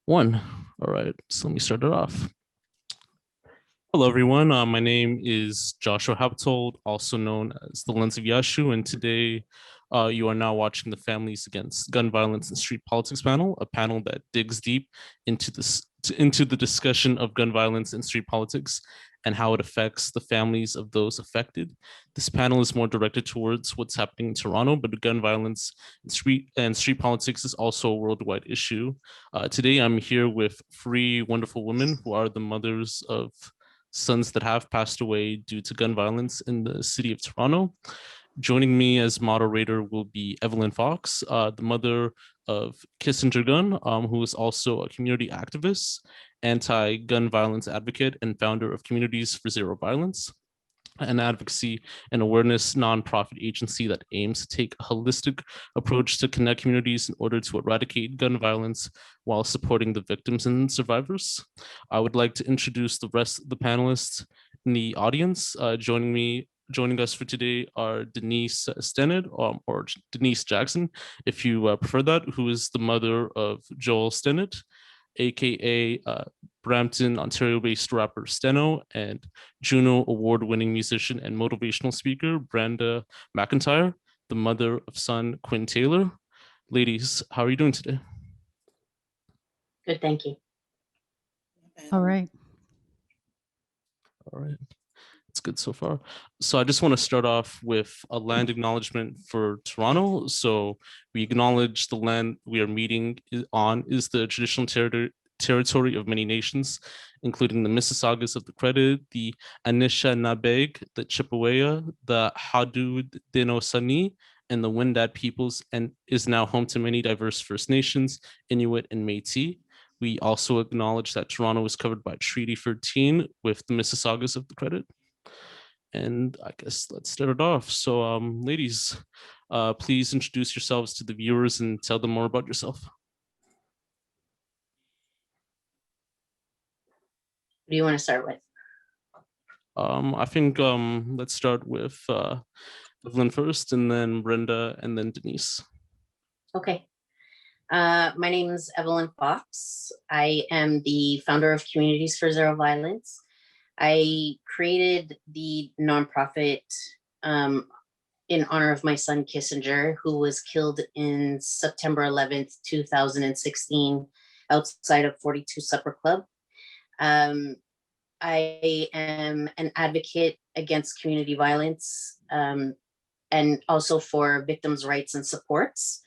One. All right, so let me start it off. Hello, everyone. My name is Joshua Haptold, also known as the Lens of Yashu, and today you are now watching the Families Against Gun Violence and Street Politics panel, a panel that digs deep into into the discussion of gun violence and street politics and how it affects the families of those affected. This panel is more directed towards what's happening in Toronto, but gun violence and street politics is also a worldwide issue. Today, I'm here with three wonderful women who are the mothers of sons that have passed away due to gun violence in the city of Toronto. Joining me as moderator will be Evelyn Fox, the mother of Kissinger Gun, who is also a community activist, anti-gun violence advocate, and founder of Communities for Zero Violence, an advocacy and awareness nonprofit agency that aims to take a holistic approach to connect communities in order to eradicate gun violence while supporting the victims and survivors. I would like to introduce the rest of the panelists in the audience. Joining us for today are Denise Stennett, or Denise Jackson, if you prefer that, who is the mother of Joel Stennett, aka Brampton, Ontario-based rapper Steno, and Juno Award-winning musician and motivational speaker Brenda McIntyre, the mother of son Quinn Taylor. Ladies, how are you doing today? Good, thank you. All right. All right. It's good so far. So I just want to start off with a land acknowledgement for Toronto. So we acknowledge the land we are meeting on is the traditional territory of many nations, including the Mississaugas of the Credit, the Anishinabeg, the Chippewa, the Haudenosaunee, and the Wendat peoples, and is now home to many diverse First Nations, Inuit, and Métis. We also acknowledge that Toronto is covered by Treaty 13 with the Mississaugas of the Credit. And I guess let's start it off. So, ladies, please introduce yourselves to the viewers and tell them more about yourself. What do you want to start with? I think let's start with Evelyn first, and then Brenda, and then Denise. Okay. My name is Evelyn Fox. I am the founder of Communities for Zero Violence. I created the nonprofit in honor of my son Kissinger, who was killed in September 11th, 2016, outside of 42 Supper Club. I am an advocate against community violence and also for victims' rights and supports.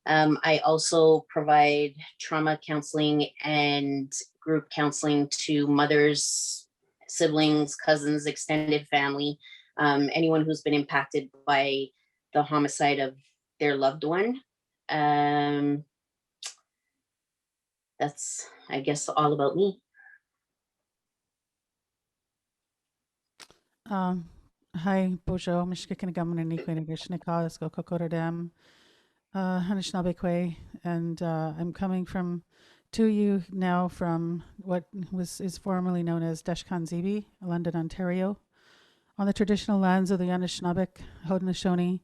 I also provide trauma counseling and group counseling to mothers, siblings, cousins, extended family, anyone who's been impacted by the homicide of their loved one. That's, I guess, all about me. Hi, Bojo, Mishkikinagaman Nikoinagishnika, Kokorodam, Hanishnabekwe, and I'm coming to you now from what is formerly known as Deshkan Zibi, London, Ontario, on the traditional lands of the Anishinaabeg, Haudenosaunee,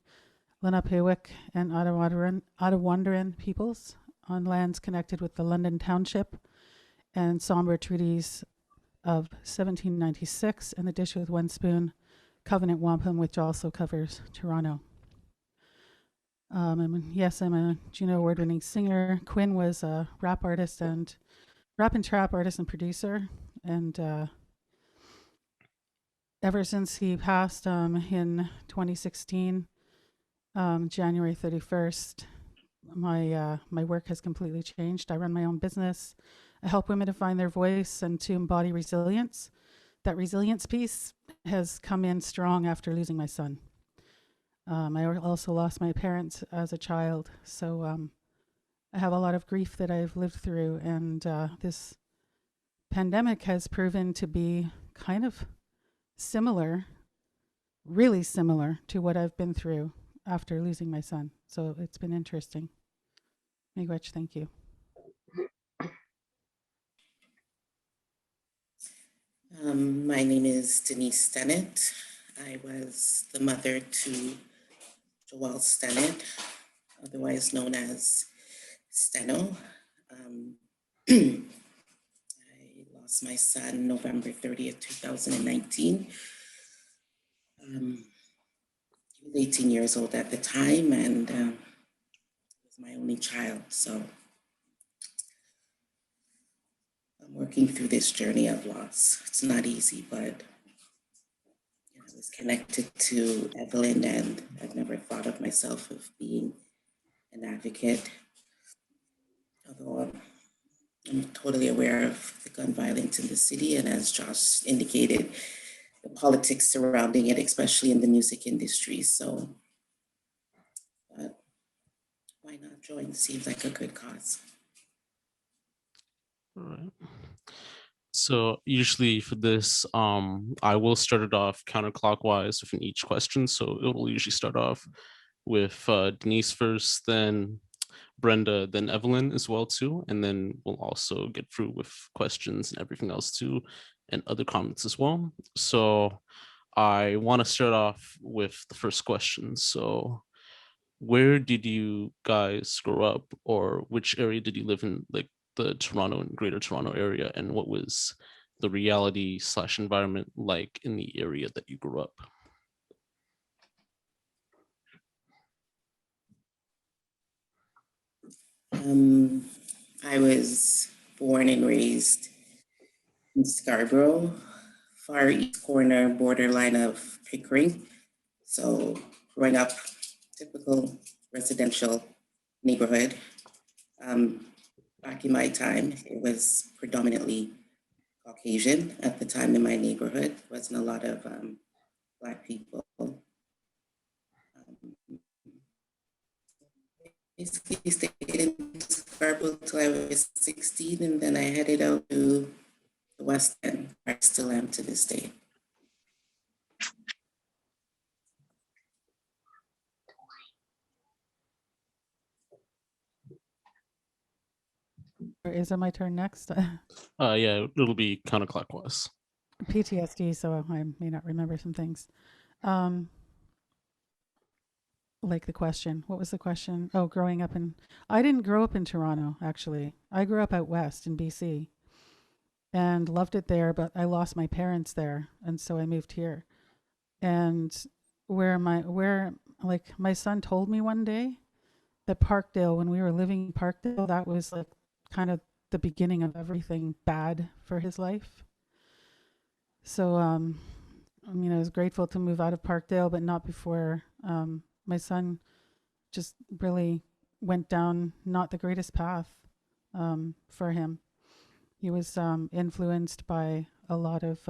Lenapewick, and Ottawandaran peoples, on lands connected with the London Township and Sombre Treaties of 1796 and the Dish with One Spoon Covenant Wampum, which also covers Toronto. Yes, I'm a Juno Award-winning singer. Quinn was a rap and trap artist and producer, and ever since he passed in 2016, January 31st, my work has completely changed. I run my own business. I help women to find their voice and to embody resilience. That resilience piece has come in strong after losing my son. I also lost my parents as a child, so I have a lot of grief that I've lived through, and this pandemic has proven to be kind of similar, really similar to what I've been through after losing my son. So it's been interesting. Miigwech, thank you. My name is Denise Stennett. I was the mother to Joel Stennett, otherwise known as Steno. I lost my son November 30th, 2019. He was 18 years old at the time, and was my only child. So I'm working through this journey of loss. It's not easy, but I was connected to Evelyn, and I've never thought of myself of being an advocate, although I'm totally aware of the gun violence in the city, and as Josh indicated, the politics surrounding it, especially in the music industry. So, but why not join? Seems like a good cause. All right. So usually for this, I will start it off counterclockwise within each question. So it will usually start off with Denise first, then Brenda, then Evelyn as well too, and then we'll also get through with questions and everything else too, and other comments as well. So I want to start off with the first question. So where did you guys grow up, or which area did you live in, like the Toronto and Greater Toronto area, and what was the reality / environment like in the area that you grew up? I was born and raised in Scarborough, far east corner, borderline of Pickering. So growing up, typical residential neighborhood. Back in my time, it was predominantly Caucasian at the time in my neighborhood. There wasn't a lot of Black people. Basically stayed in Scarborough till I was 16, and then I headed out to the West End, where I still am to this day. Is it my turn next? Yeah, it'll be counterclockwise. PTSD, so I may not remember some things. Like the question. What was the question? Oh, growing up in... I didn't grow up in Toronto, actually. I grew up out west in BC and loved it there, but I lost my parents there, and so I moved here. And like my son told me one day that Parkdale, when we were living in Parkdale, that was like kind of the beginning of everything bad for his life. So, I mean, I was grateful to move out of Parkdale, but not before my son just really went down not the greatest path for him. He was influenced by a lot of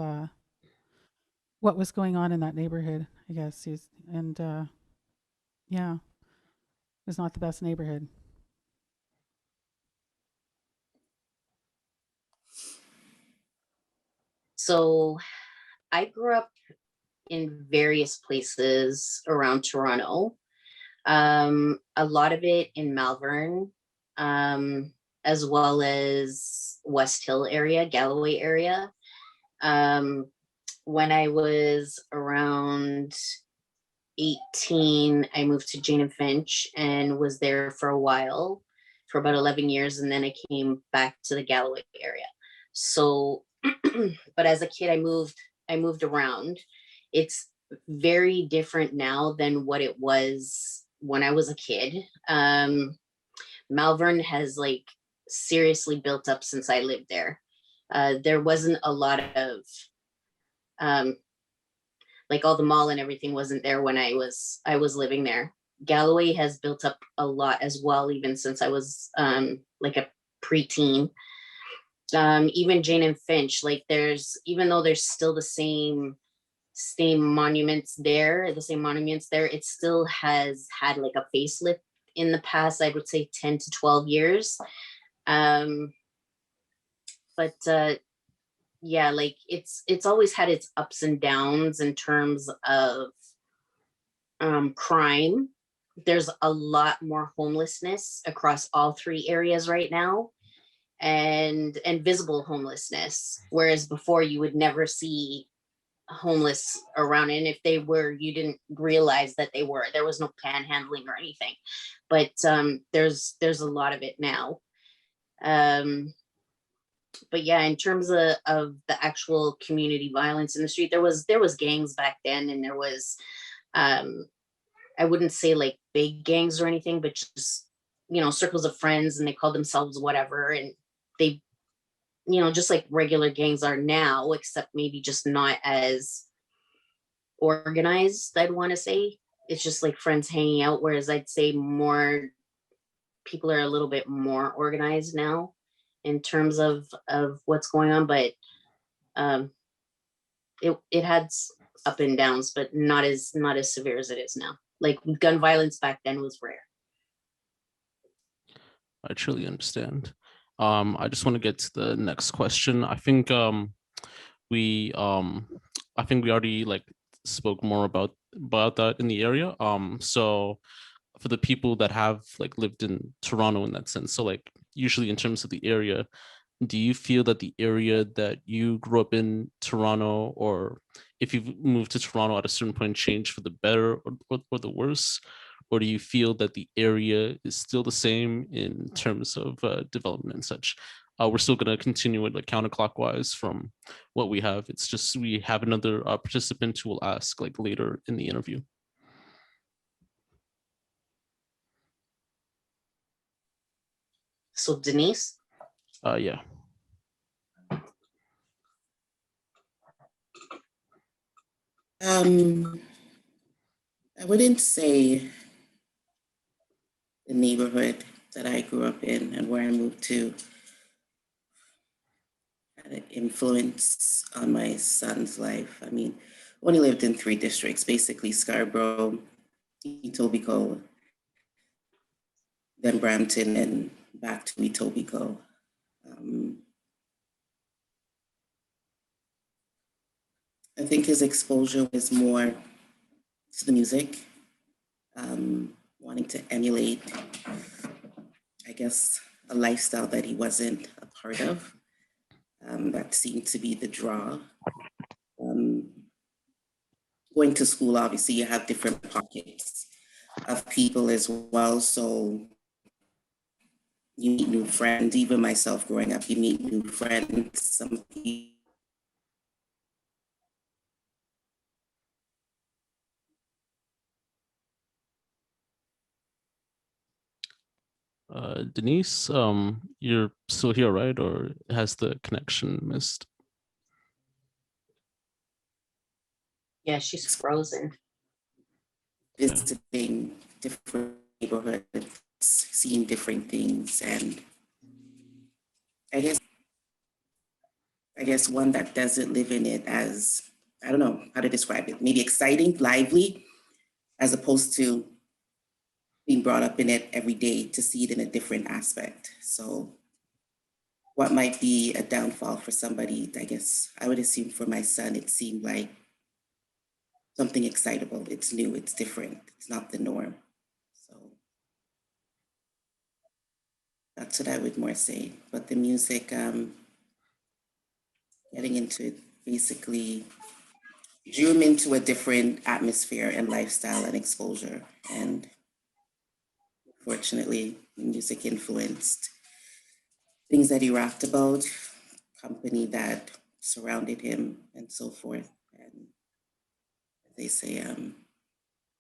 what was going on in that neighborhood, I guess. Yeah, it was not the best neighborhood. So I grew up in various places around Toronto. A lot of it in Malvern, as well as West Hill area, Galloway area. When I was around 18, I moved to Jane and Finch and was there for a while, for about 11 years, and then I came back to the Galloway area. So, but as a kid, I moved around. It's very different now than what it was when I was a kid. Malvern has like seriously built up since I lived there. There wasn't a lot of like all the mall and everything wasn't there when I was living there. Galloway has built up a lot as well, even since I was like a preteen. Even Jane and Finch, like even though there's still the same monuments there, it still has had like a facelift in the past, I would say 10 to 12 years. But yeah, like it's always had its ups and downs in terms of crime. There's a lot more homelessness across all three areas right now, and visible homelessness, whereas before you would never see homeless around, and if they were, you didn't realize that they were. There was no panhandling or anything, but there's a lot of it now. but yeah, in terms of the actual community violence in the street, there was gangs back then, and there was, I wouldn't say like big gangs or anything, but just, circles of friends, and they called themselves whatever, and they, just like regular gangs are now, except maybe just not as organized, I'd want to say. It's just like friends hanging out, whereas I'd say more people are a little bit more organized now in terms of what's going on, but um it had up and downs, but not as severe as it is now. Like gun violence back then was rare. I truly understand. I just want to get to the next question. We I think we already like spoke more about that in the area. So for the people that have like lived in Toronto in that sense, so like usually in terms of the area, do you feel that the area that you grew up in, Toronto, or if you've moved to Toronto at a certain point, changed for the better or the worse? Or do you feel that the area is still the same in terms of development and such? We're still going to continue it like counterclockwise from what we have. It's just we have another participant who will ask like later in the interview. So Denise? Yeah. I wouldn't say the neighborhood that I grew up in and where I moved to had an influence on my son's life. I mean, I only lived in 3 districts, basically Scarborough, Etobicoke, then Brampton, and back to Etobicoke. I think his exposure was more to the music, wanting to emulate, I guess, a lifestyle that he wasn't a part of. That seemed to be the draw. Going to school, obviously, you have different pockets of people as well. So you meet new friends. Even myself growing up, you meet new friends. Some people. Denise, you're still here, right? Or has the connection missed? Yeah, she's frozen. Visiting different neighborhoods, seeing different things, and I guess one that doesn't live in it as, I don't know how to describe it, maybe exciting, lively, as opposed to being brought up in it every day to see it in a different aspect. So what might be a downfall for somebody, I guess I would assume for my son, it seemed like something excitable. It's new, it's different, it's not the norm. So that's what I would more say. But the music, getting into it basically drew him into a different atmosphere and lifestyle and exposure. And fortunately, music influenced things that he rapped about, company that surrounded him, and so forth. And they say,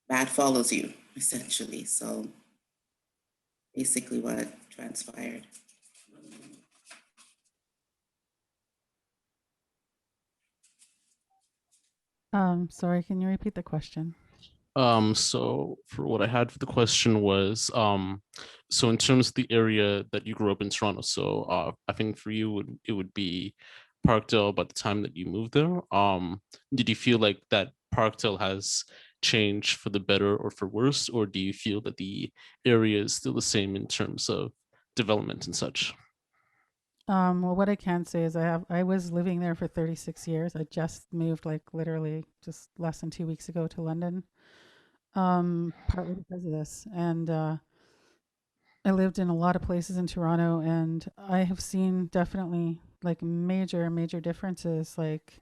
bad follows you, essentially. So basically what transpired. Sorry, can you repeat the question? So for what I had for the question was, so in terms of the area that you grew up in Toronto, so I think for you it would be Parkdale by the time that you moved there. Did you feel like that Parkdale has changed for the better or for worse, or do you feel that the area is still the same in terms of development and such? Well, what I can say is I was living there for 36 years. I just moved like literally just less than 2 weeks ago to London, partly because of this. And I lived in a lot of places in Toronto, and I have seen definitely like major differences. Like,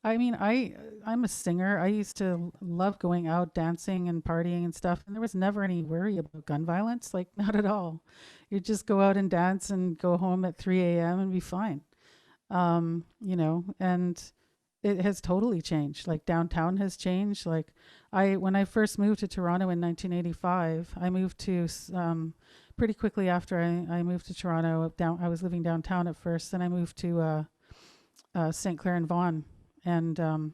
I mean, I'm a singer. I used to love going out dancing and partying and stuff, and there was never any worry about gun violence. Like, not at all. You just go out and dance and go home at 3 a.m. and be fine. You know, and it has totally changed. Like downtown has changed. Like when I first moved to Toronto in 1985, I moved to pretty quickly after I moved to Toronto. I was living downtown at first, then I moved to St. Clair and Vaughan, and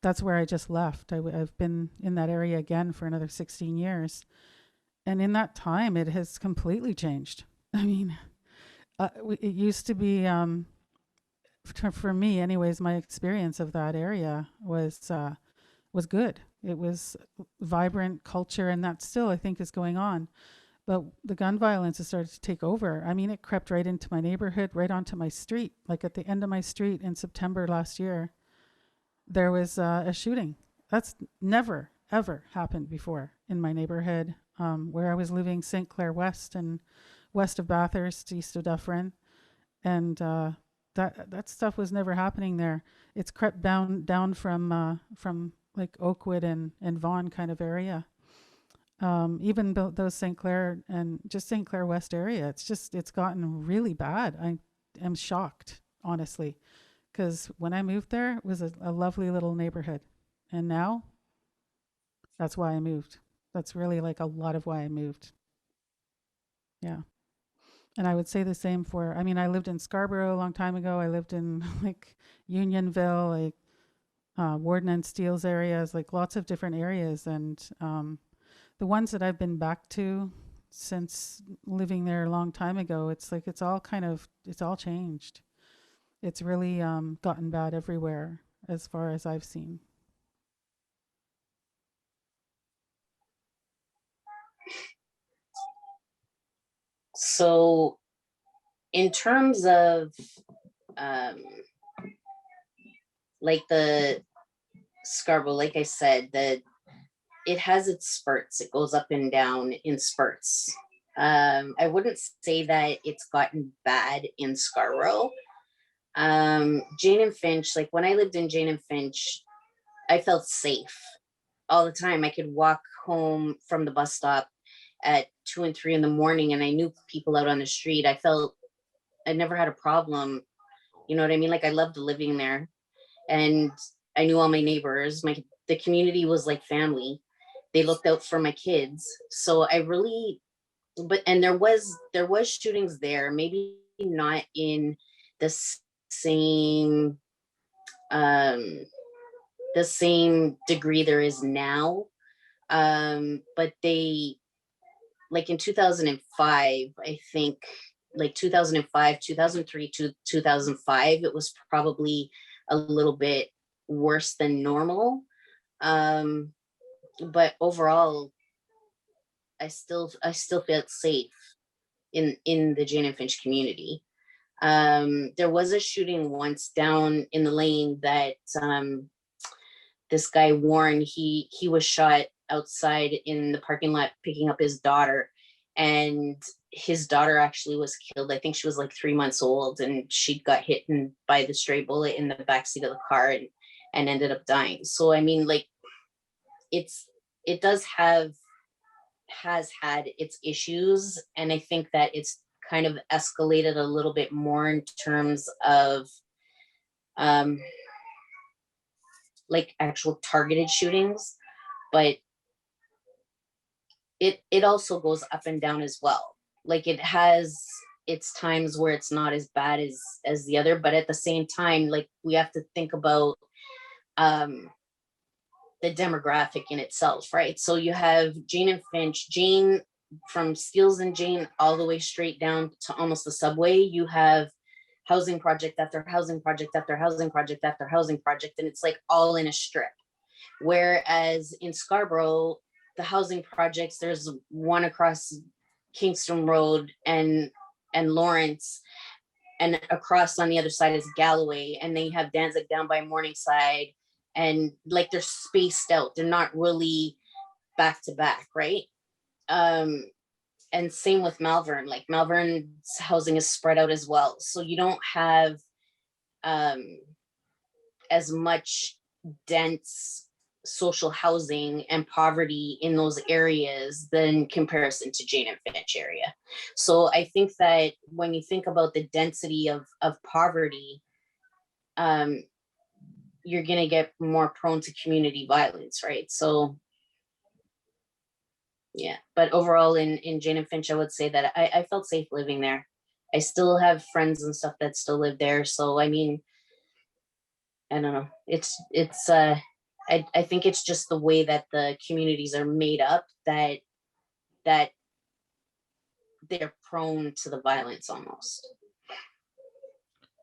that's where I just left. I've been in that area again for another 16 years, and in that time, it has completely changed. I mean, it used to be. For me anyways, my experience of that area was good. It was vibrant culture, and that still I think is going on, but the gun violence has started to take over. I mean, it crept right into my neighborhood, right onto my street. Like at the end of my street in September last year, there was a shooting. That's never ever happened before in my neighborhood, where I was living, St. Clair West, and west of Bathurst, east of Dufferin, and that stuff was never happening there. It's crept down from like Oakwood and Vaughan kind of area. Even those St. Clair and just St. Clair West area, it's gotten really bad. I am shocked, honestly, because when I moved there, it was a lovely little neighborhood, and now that's why I moved. That's really like a lot of why I moved. Yeah. And I would say the same for, I mean, I lived in Scarborough a long time ago. I lived in like Unionville, like Warden and Steeles areas, like lots of different areas. And the ones that I've been back to since living there a long time ago, it's like it's all changed. It's really gotten bad everywhere as far as I've seen. So in terms of like the Scarborough, like I said, it has its spurts. It goes up and down in spurts. I wouldn't say that it's gotten bad in Scarborough. Jane and Finch, like when I lived in Jane and Finch, I felt safe all the time. I could walk home from the bus stop at 2 and 3 in the morning, and I knew people out on the street. I never had a problem. You know what I mean? Like I loved living there, and I knew all my neighbors. The community was like family. They looked out for my kids. So I really, and there was shootings there, maybe not in the same the same degree there is now. But they, like in 2005, I think, like 2005, 2003 to 2005, it was probably a little bit worse than normal. But overall, I still felt safe in the Jane and Finch community. There was a shooting once down in the lane that this guy Warren, he was shot outside in the parking lot picking up his daughter, and his daughter actually was killed. I think she was like 3 months old, and she got hit by the stray bullet in the backseat of the car and ended up dying. So I mean, like, it has had its issues, and I think that it's kind of escalated a little bit more in terms of like actual targeted shootings, but it also goes up and down as well. Like it has its times where it's not as bad as the other, but at the same time, like we have to think about the demographic in itself, right? So you have Jane and Finch, Jane from Steeles and Jane all the way straight down to almost the subway. You have housing project after housing project after housing project after housing project, and it's like all in a strip. Whereas in Scarborough, the housing projects, there's one across Kingston Road and Lawrence, and across on the other side is Galloway, and then you have Danzig down by Morningside, and like they're spaced out. They're not really back to back, right? And same with Malvern. Like Malvern's housing is spread out as well, so you don't have as much dense social housing and poverty in those areas than comparison to Jane and Finch area. So I think that when you think about the density of poverty, you're going to get more prone to community violence, right? So yeah, but overall in Jane and Finch, I would say that I felt safe living there. I still have friends and stuff that still live there. So, I mean, I don't know. I think it's just the way that the communities are made up that they're prone to the violence almost. I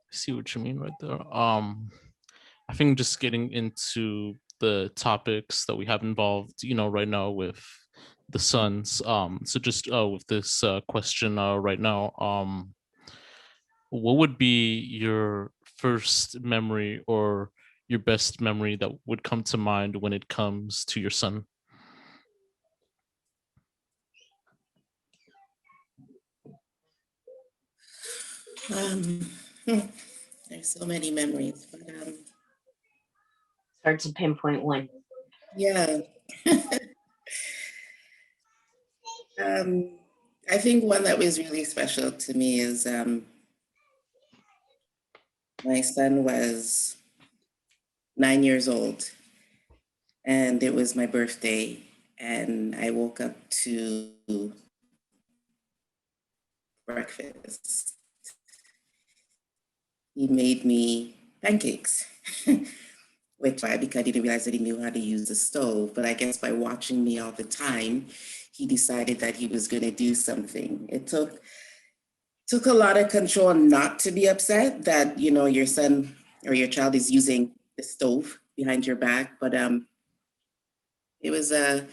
see what you mean right there. I think just getting into the topics that we have involved, right now with the Suns. So just with this question right now, what would be your first memory or your best memory that would come to mind when it comes to your son? There's so many memories, but It's hard to pinpoint one. yeah. I think one that was really special to me is my son was 9 years old, and it was my birthday, and I woke up to breakfast. He made me pancakes, which because I didn't realize that he knew how to use the stove. But I guess by watching me all the time, he decided that he was going to do something. It took a lot of control not to be upset that, your son or your child is using the stove behind your back. But it was a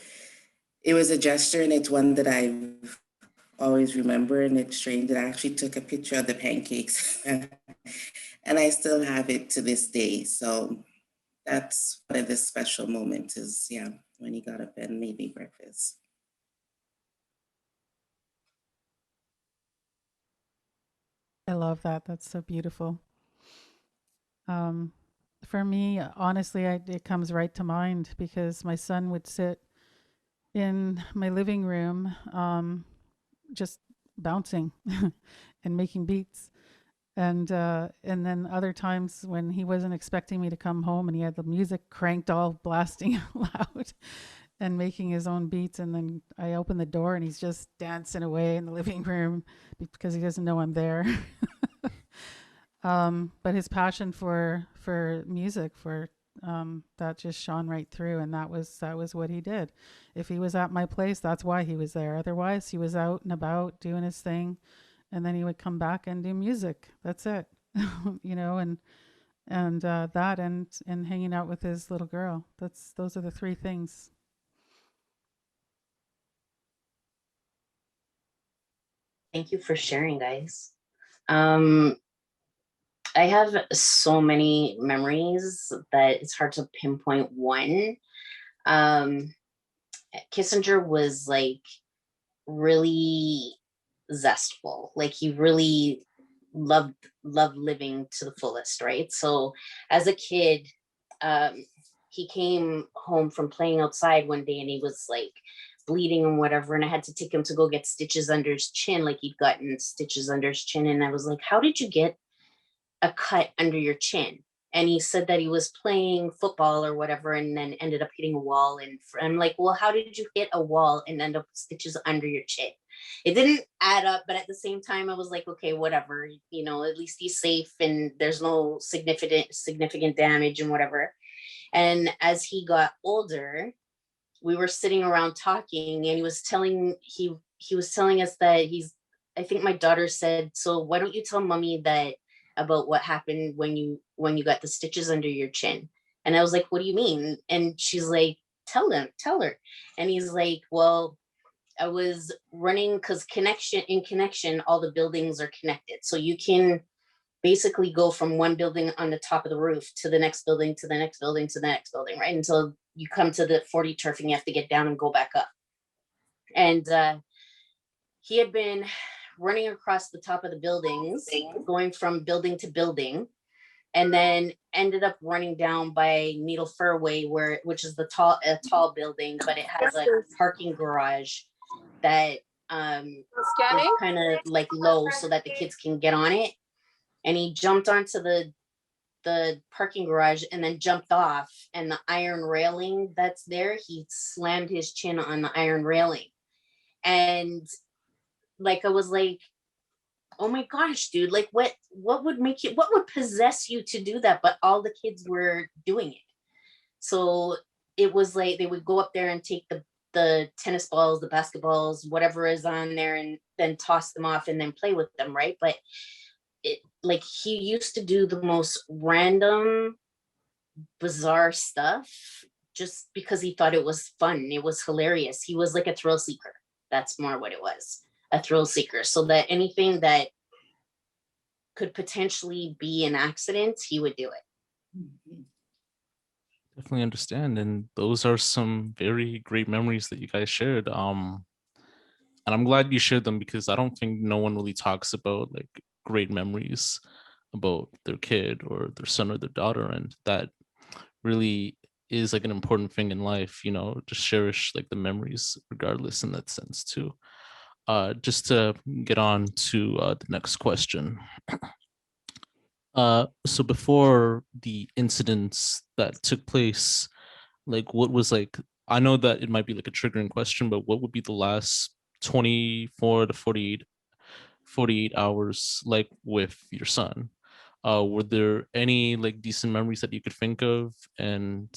gesture, and it's one that I've always remember. And it's strange that I actually took a picture of the pancakes and I still have it to this day. So that's one of the special moments is, when he got up and made me breakfast. I love that. That's so beautiful. For me, honestly, it comes right to mind because my son would sit in my living room, just bouncing and making beats. And then other times when he wasn't expecting me to come home and he had the music cranked all blasting loud and making his own beats, and then I open the door and he's just dancing away in the living room because he doesn't know I'm there. But his passion for music, for that just shone right through, and that was what he did. If he was at my place, that's why he was there. Otherwise, he was out and about doing his thing, and then he would come back and do music. That's it, and that and hanging out with his little girl. Those are the three things. Thank you for sharing, guys. I have so many memories that it's hard to pinpoint one. Kissinger was like really zestful. Like he really loved living to the fullest, right? So as a kid, he came home from playing outside one day and he was like bleeding and whatever, and I had to take him to go get stitches under his chin, like he'd gotten stitches under his chin. And I was like, how did you get a cut under your chin? And he said that he was playing football or whatever and then ended up hitting a wall. And I'm like, well, how did you hit a wall and end up with stitches under your chin? It didn't add up, but at the same time I was like, okay, whatever, at least he's safe and there's no significant damage and whatever. And as he got older, we were sitting around talking, and he was telling us that I think my daughter said, so why don't you tell mommy that about what happened when you got the stitches under your chin? And I was like, what do you mean? And she's like, tell her. And he's like, well, I was running because connection, all the buildings are connected. So you can basically go from one building on the top of the roof to the next building, to the next building, to the next building, right? Until you come to the 40 turf and you have to get down and go back up. And he had been running across the top of the buildings, going from building to building, and then ended up running down by Needle Fairway, which is a tall building, but it has a parking garage that is kind of like low so that the kids can get on it. And he jumped onto the the parking garage and then jumped off, and the iron railing that's there, he slammed his chin on the iron railing. And like, I was like, oh my gosh, dude, like what would make you, what would possess you to do that? But all the kids were doing it. So it was like they would go up there and take the tennis balls, the basketballs, whatever is on there, and then toss them off and then play with them, right? But it, like, he used to do the most random, bizarre stuff just because he thought it was fun. It was hilarious. He was like a thrill seeker. That's more what it was, a thrill seeker. So that anything that could potentially be an accident, he would do it. Definitely understand, and those are some very great memories that you guys shared. And I'm glad you shared them, because I don't think no one really talks about like great memories about their kid or their son or their daughter, and that really is like an important thing in life, you know, just cherish like the memories regardless in that sense too. Just to get on to the next question. So before the incidents that took place, like what was like, I know that it might be like a triggering question, but what would be the last 24 to 48 hours like with your son? Were there any like decent memories that you could think of? And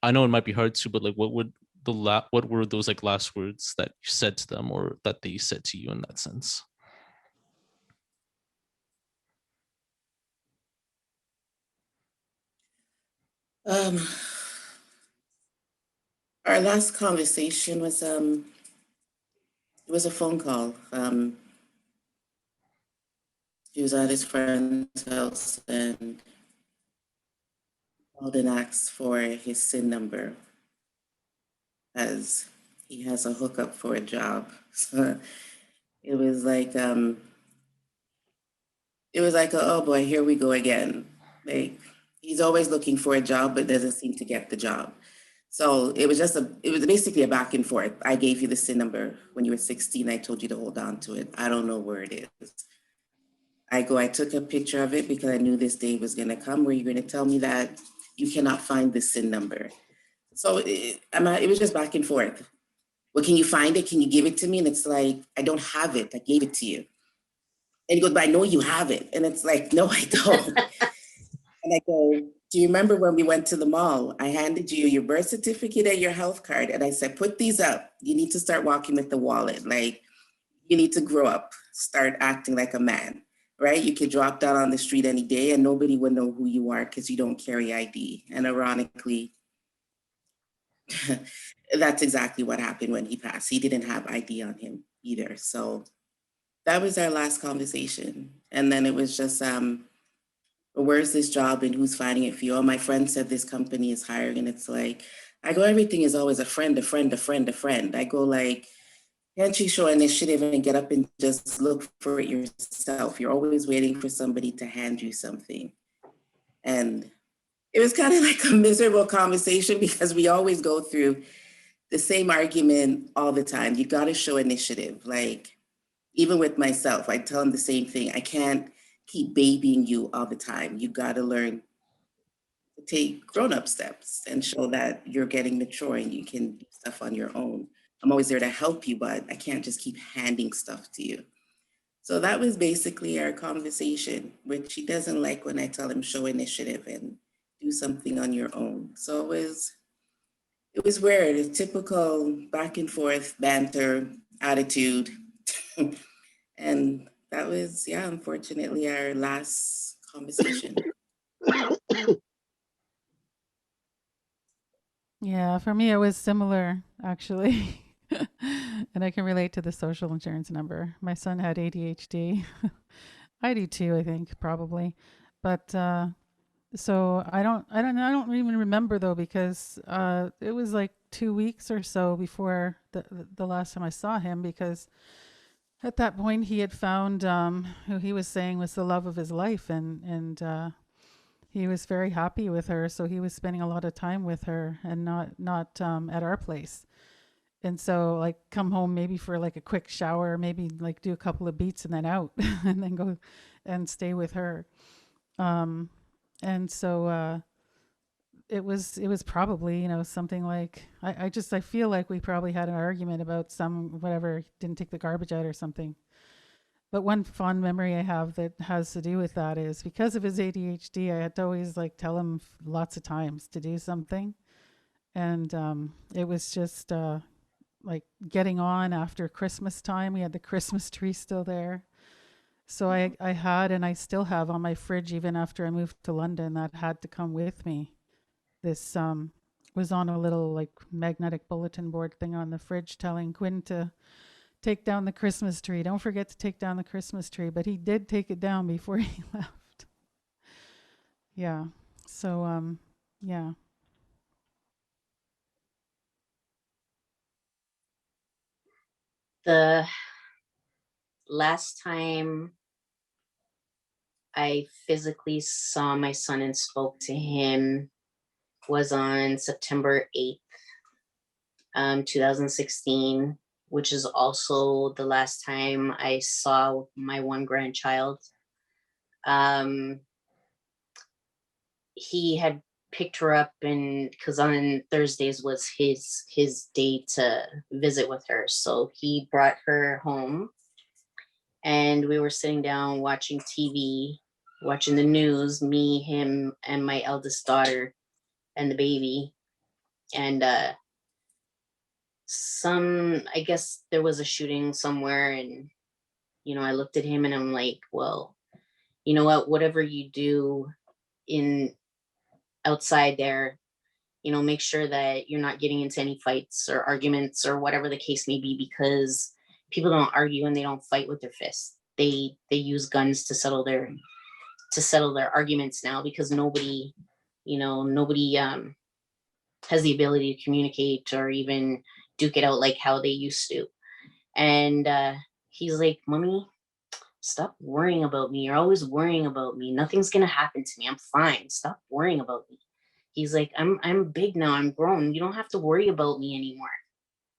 I know it might be hard to, but like what would what were those like last words that you said to them or that they said to you in that sense? Um, our last conversation was it was a phone call. He was at his friend's house and called and asked for his SIN number, as he has a hookup for a job. So it was like oh boy, here we go again. Like, he's always looking for a job but doesn't seem to get the job. So it was basically a back and forth. I gave you the SIN number when you were 16. I told you to hold on to it. I don't know where it is. I took a picture of it because I knew this day was going to come where you're going to tell me that you cannot find the SIN number. So it was just back and forth. Well, can you find it? Can you give it to me? And it's like, I don't have it. I gave it to you. And he goes, but I know you have it. And it's like, no, I don't. And I go, do you remember when we went to the mall? I handed you your birth certificate and your health card. And I said, put these up. You need to start walking with the wallet. Like, you need to grow up, start acting like a man, right? You could drop down on the street any day and nobody would know who you are because you don't carry ID. And ironically, that's exactly what happened when he passed. He didn't have ID on him either. So that was our last conversation. And then it was just, where's this job and who's finding it for you? Oh, my friend said this company is hiring. And it's like, I go, everything is always a friend, a friend, a friend, a friend. I go like, can't you show initiative and get up and just look for it yourself? You're always waiting for somebody to hand you something. And it was kind of like a miserable conversation because we always go through the same argument all the time. You got to show initiative. Like, even with myself, I tell him the same thing. I can't keep babying you all the time. You got to learn to take grown-up steps and show that you're getting mature and you can do stuff on your own. I'm always there to help you, but I can't just keep handing stuff to you. So that was basically our conversation, which he doesn't like when I tell him show initiative and do something on your own. So it was weird, a typical back and forth banter attitude. And that was, yeah, unfortunately, our last conversation. Yeah, for me, it was similar, actually. And I can relate to the social insurance number. My son had ADHD. I do too, I think, probably. But so I don't even remember though, because it was like 2 weeks or so before the last time I saw him, because at that point he had found who he was saying was the love of his life, and he was very happy with her, so he was spending a lot of time with her and not at our place. And so like come home maybe for like a quick shower, maybe like do a couple of beats and then out and then go and stay with her. And so it was probably, something like, I feel like we probably had an argument about some whatever, didn't take the garbage out or something. But one fond memory I have that has to do with that is because of his ADHD, I had to always like tell him lots of times to do something. And it was just like getting on after Christmas time. We had the Christmas tree still there. So I had, and I still have on my fridge, even after I moved to London, that had to come with me. This was on a little like magnetic bulletin board thing on the fridge telling Quinn to take down the Christmas tree. Don't forget to take down the Christmas tree. But he did take it down before he left. Yeah. So, yeah. The last time I physically saw my son and spoke to him was on September 8th, 2016, which is also the last time I saw my one grandchild. He had picked her up, and because on Thursdays was his day to visit with her, so he brought her home, and we were sitting down watching TV, watching the news, me, him, and my eldest daughter and the baby. And I guess there was a shooting somewhere, and I looked at him and I'm like, well, you know what, whatever you do in outside there, make sure that you're not getting into any fights or arguments or whatever the case may be, because people don't argue and they don't fight with their fists. They use guns to settle their arguments now, because nobody has the ability to communicate or even duke it out like how they used to. And he's like, Mommy, stop worrying about me. You're always worrying about me. Nothing's gonna happen to me. I'm fine. Stop worrying about me. He's like, I'm big now. I'm grown. You don't have to worry about me anymore.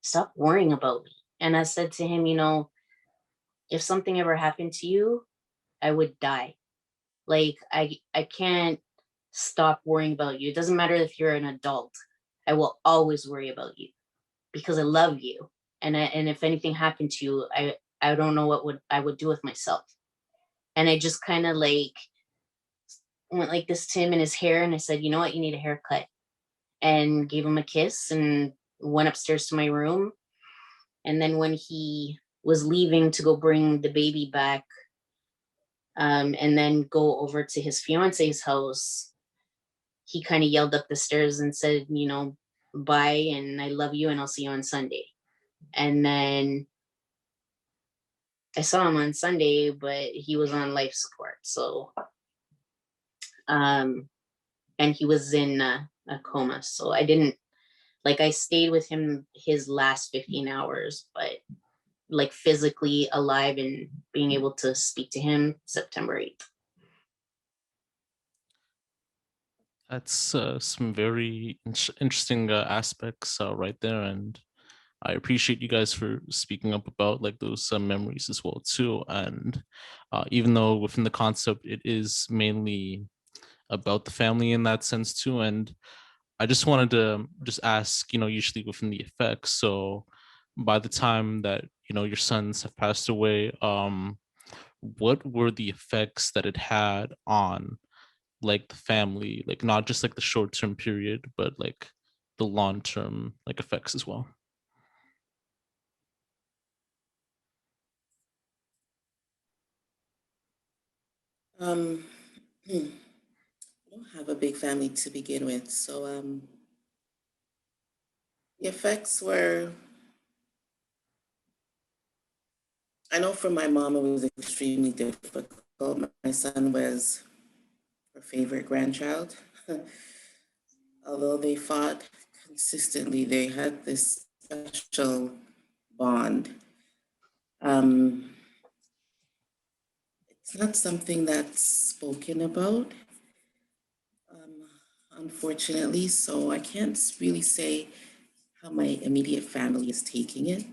Stop worrying about me. And I said to him, if something ever happened to you, I would die. Like I can't stop worrying about you. It doesn't matter if you're an adult. I will always worry about you because I love you. And if anything happened to you, I don't know what I would do with myself. And I just kind of like went like this to him in his hair, and I said, you know what, you need a haircut, and gave him a kiss and went upstairs to my room. And then when he was leaving to go bring the baby back, and then go over to his fiance's house, he kind of yelled up the stairs and said, bye, and I love you, and I'll see you on Sunday. And then I saw him on Sunday, but he was on life support. So, and he was in a coma. So I stayed with him his last 15 hours, but like physically alive and being able to speak to him September 8th. That's some very interesting aspects right there, and I appreciate you guys for speaking up about like those memories as well too. And even though within the concept it is mainly about the family in that sense too, and I just wanted to just ask, usually within the effects. So by the time that your sons have passed away, what were the effects that it had on like the family, like not just like the short-term period, but like the long-term like effects as well? I don't have a big family to begin with, so the effects were, I know for my mom it was extremely difficult. My son was her favorite grandchild. Although they fought consistently, they had this special bond. It's not something that's spoken about, unfortunately, so I can't really say how my immediate family is taking it.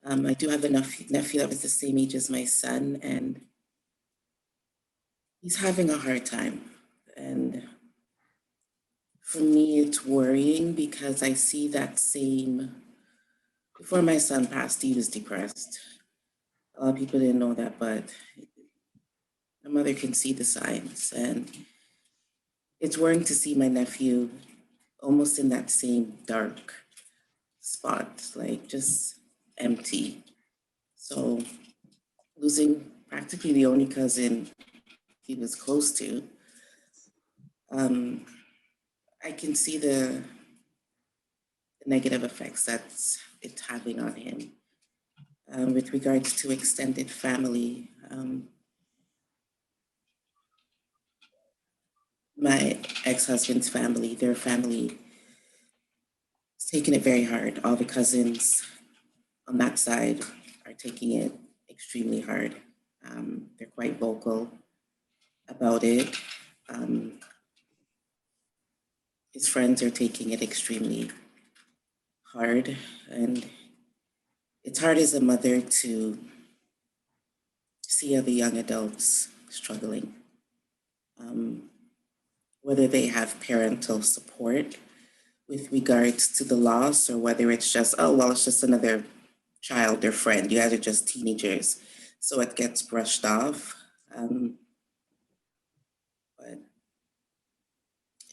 I do have a nephew that was the same age as my son, and he's having a hard time. And for me, it's worrying because I see that same, before my son passed, he was depressed. A lot of people didn't know that, but my mother can see the signs. And it's worrying to see my nephew almost in that same dark spot, like just empty. So losing practically the only cousin he was close to, I can see the negative effects that it's having on him. With regards to extended family, my ex-husband's family, their family is taking it very hard. All the cousins on that side are taking it extremely hard. They're quite vocal about it. His friends are taking it extremely hard, and it's hard as a mother to see other young adults struggling, whether they have parental support with regards to the loss, or whether it's just, oh, well, it's just another child or friend. You guys are just teenagers, so it gets brushed off. But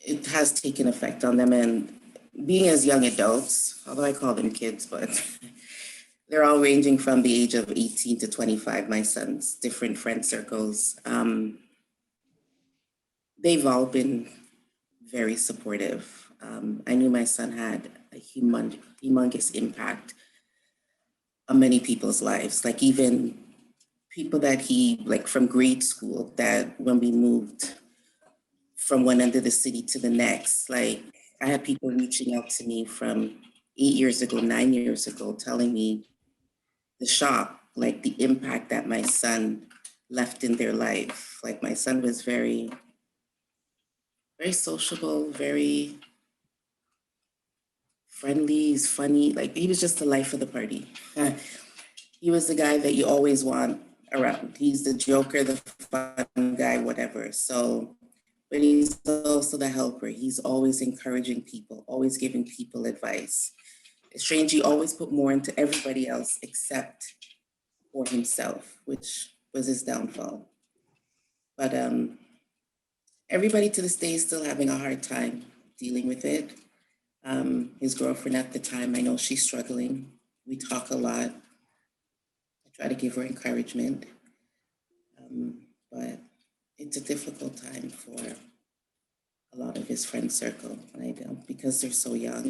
it has taken effect on them, and being as young adults, although I call them kids, but they're all ranging from the age of 18 to 25, my son's different friend circles. They've all been very supportive. I knew my son had a humongous impact on many people's lives, like even people that he, like from grade school, that when we moved from one end of the city to the next, like I had people reaching out to me from 8 years ago, 9 years ago, telling me the shock, like the impact that my son left in their life. Like my son was very, very sociable, very friendly, he's funny. Like he was just the life of the party. He was the guy that you always want around. He's the joker, the fun guy, whatever. So, but he's also the helper. He's always encouraging people, always giving people advice. It's strange, he always put more into everybody else except for himself, which was his downfall. But everybody to this day is still having a hard time dealing with it. His girlfriend at the time, I know she's struggling. We talk a lot. I try to give her encouragement. But it's a difficult time for a lot of his friend circle. I don't, because they're so young,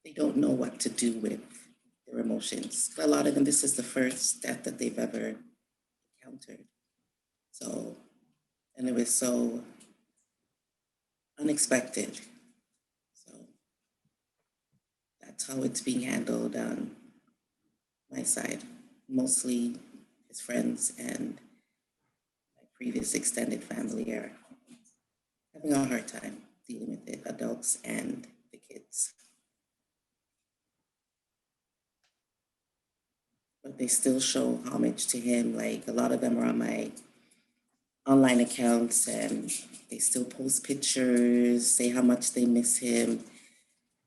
they don't know what to do with their emotions. A lot of them, this is the first death that they've ever encountered. So, and it was so unexpected. So that's how it's being handled on my side. Mostly his friends and my previous extended family are having a hard time dealing with it, adults and the kids. But they still show homage to him. Like a lot of them are on my online accounts and they still post pictures, say how much they miss him.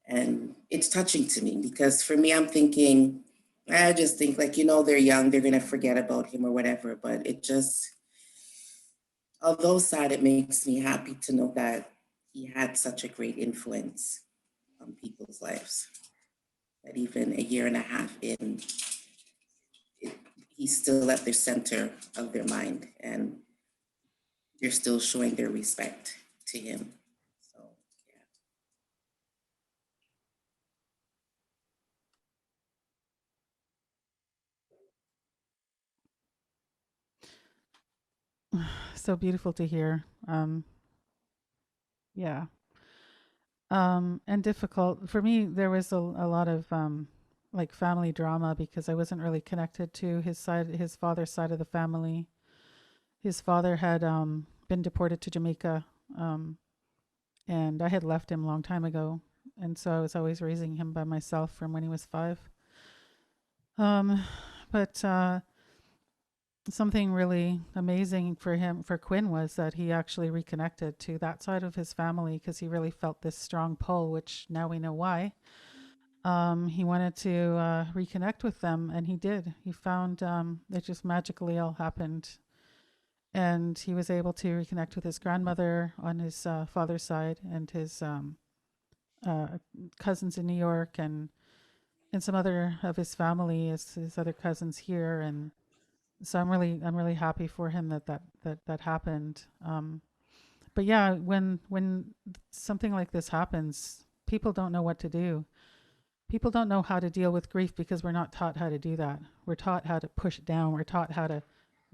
And it's touching to me because for me, I'm thinking, I just think like, they're young, they're gonna forget about him or whatever, but it just, although sad, it makes me happy to know that he had such a great influence on people's lives. That even a year and a half in, he's still at the center of their mind and they're still showing their respect to him. So, Yeah. So beautiful to hear. Yeah. And difficult for me. There was a lot of like family drama because I wasn't really connected to his father's side of the family. His father had been deported to Jamaica, and I had left him a long time ago, and so I was always raising him by myself from when he was 5. But something really amazing for Quinn, was that he actually reconnected to that side of his family because he really felt this strong pull, which now we know why. He wanted to reconnect with them, and he did. He found it just magically all happened, and he was able to reconnect with his grandmother on his father's side, and his uh, cousins in New York, and some other of his family, his other cousins here, and so I'm really happy for him that happened. But yeah, when something like this happens, people don't know what to do. People don't know how to deal with grief because we're not taught how to do that. We're taught how to push it down. We're taught how to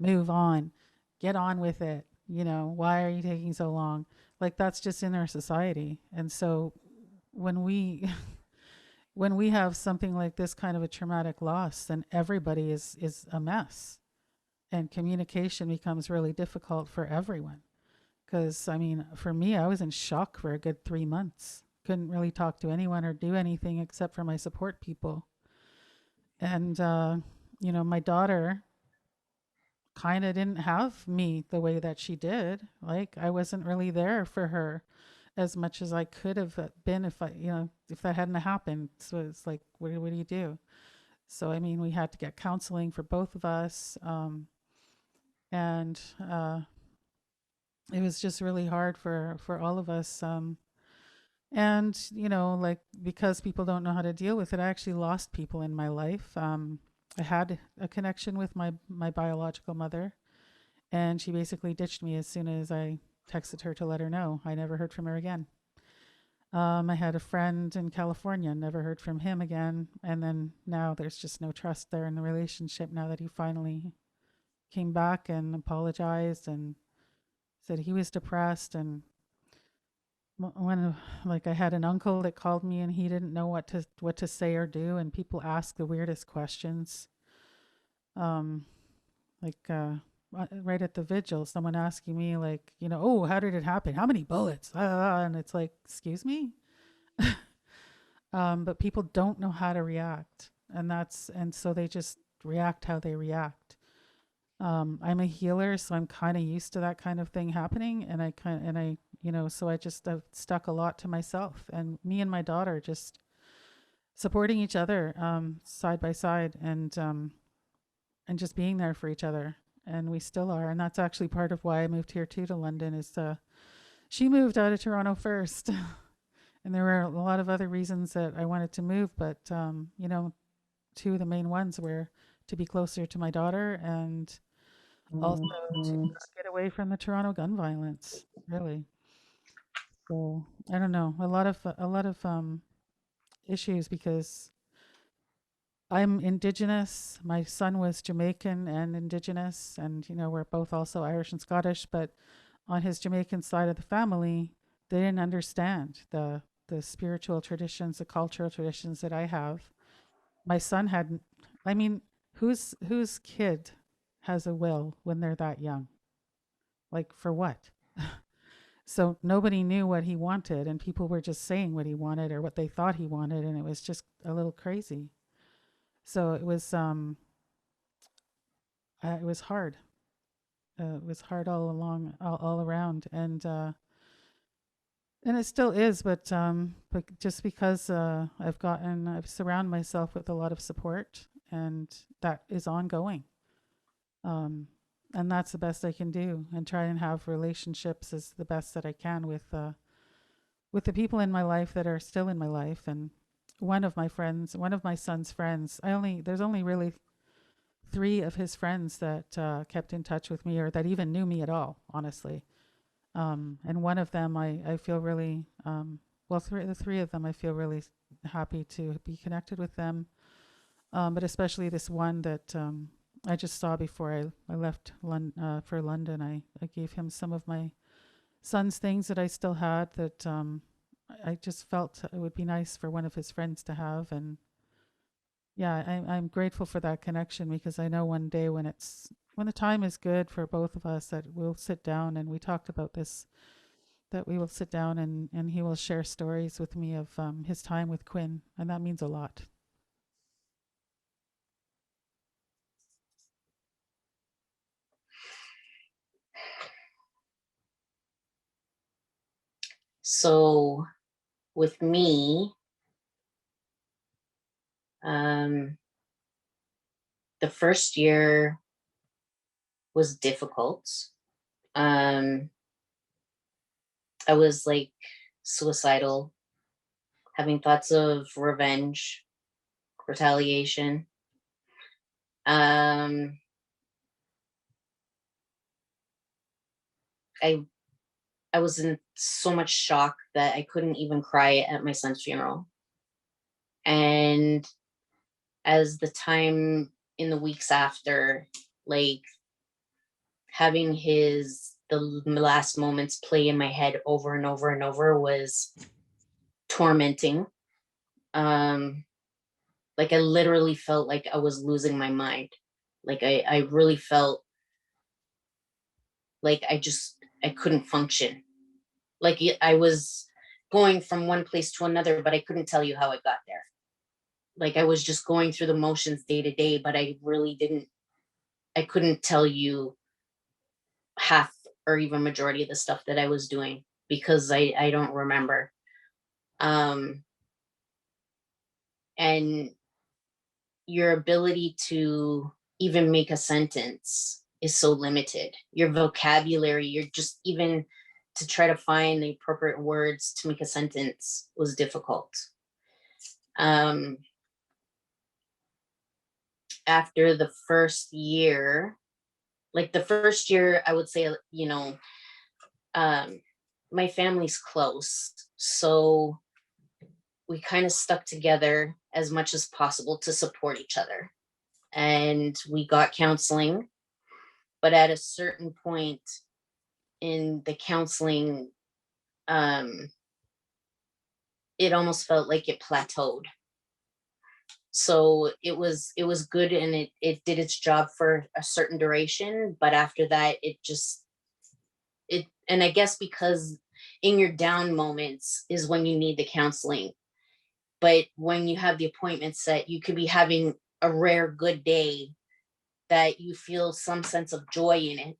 move on, get on with it. Why are you taking so long? Like, that's just in our society. And so when we when we have something like this kind of a traumatic loss, then everybody is a mess, and communication becomes really difficult for everyone. Because, I mean, for me, I was in shock for a good 3 months. Couldn't really talk to anyone or do anything except for my support people. And, my daughter kind of didn't have me the way that she did. Like, I wasn't really there for her as much as I could have been if that hadn't happened. So it's like, what do you do? So, I mean, we had to get counseling for both of us. And it was just really hard for all of us. And like, because people don't know how to deal with it, I actually lost people in my life. I had a connection with my biological mother, and she basically ditched me as soon as I texted her to let her know. I never heard from her again. I had a friend in California, never heard from him again. And then now there's just no trust there in the relationship, now that he finally came back and apologized and said he was depressed. And when, like, I had an uncle that called me and he didn't know what to say or do, and people ask the weirdest questions. Um, like right at the vigil, someone asking me, like, oh, how did it happen? How many bullets? And it's like, excuse me. But people don't know how to react, and so they just react how they react. I'm a healer, so I'm kind of used to that kind of thing happening, and so I just have stuck a lot to myself, and me and my daughter just supporting each other, side by side, and just being there for each other, and we still are, and that's actually part of why I moved here too, to London. Is she moved out of Toronto first, and there were a lot of other reasons that I wanted to move, but two of the main ones were to be closer to my daughter, and also to get away from the Toronto gun violence, really. So I don't know, a lot of issues, because I'm Indigenous. My son was Jamaican and Indigenous, and we're both also Irish and Scottish. But on his Jamaican side of the family, they didn't understand the spiritual traditions, the cultural traditions that I have. My son hadn't. I mean, whose kid has a will when they're that young? Like, for what? So nobody knew what he wanted, and people were just saying what he wanted or what they thought he wanted, and it was just a little crazy. So it was hard. It was hard all along, all around, and it still is. But just because I've surrounded myself with a lot of support, and that is ongoing. Um, and that's the best I can do, and try and have relationships as the best that I can with the people in my life that are still in my life. And one of my son's friends, there's only really three of his friends that kept in touch with me, or that even knew me at all, honestly. And one of them, I feel really, the three of them, I feel really happy to be connected with them. But especially this one that I just saw before I left for London. I gave him some of my son's things that I still had, that I just felt it would be nice for one of his friends to have. And yeah, I'm grateful for that connection, because I know one day when the time is good for both of us, that we'll sit down, and we talked about this, that we will sit down, and he will share stories with me of his time with Quinn, and that means a lot. So with me, the first year was difficult. I was like suicidal, having thoughts of revenge, retaliation. I was in so much shock that I couldn't even cry at my son's funeral. And as the time in the weeks after, like having the last moments play in my head over and over and over was tormenting. Like I literally felt like I was losing my mind. Like I really felt like I couldn't function. Like I was going from one place to another, but I couldn't tell you how I got there. Like I was just going through the motions day to day, but I couldn't tell you half or even majority of the stuff that I was doing because I don't remember. And your ability to even make a sentence is so limited. Your vocabulary, you're just even to try to find the appropriate words to make a sentence was difficult. After the first year, I would say, my family's close. So we kind of stuck together as much as possible to support each other. And we got counseling. But at a certain point in the counseling, it almost felt like it plateaued. So it was good and it did its job for a certain duration, but after that and I guess because in your down moments is when you need the counseling. But when you have the appointment set, you could be having a rare good day that you feel some sense of joy in it.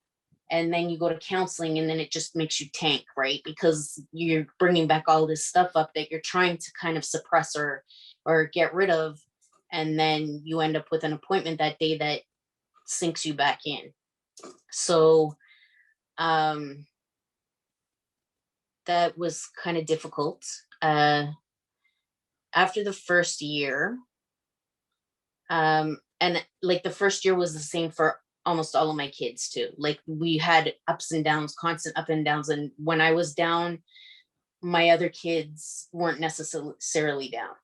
And then you go to counseling and then it just makes you tank, right? Because you're bringing back all this stuff up that you're trying to kind of suppress or get rid of. And then you end up with an appointment that day that sinks you back in. So that was kind of difficult. After the first year, and like the first year was the same for almost all of my kids too. Like we had ups and downs, constant up and downs. And when I was down, my other kids weren't necessarily down.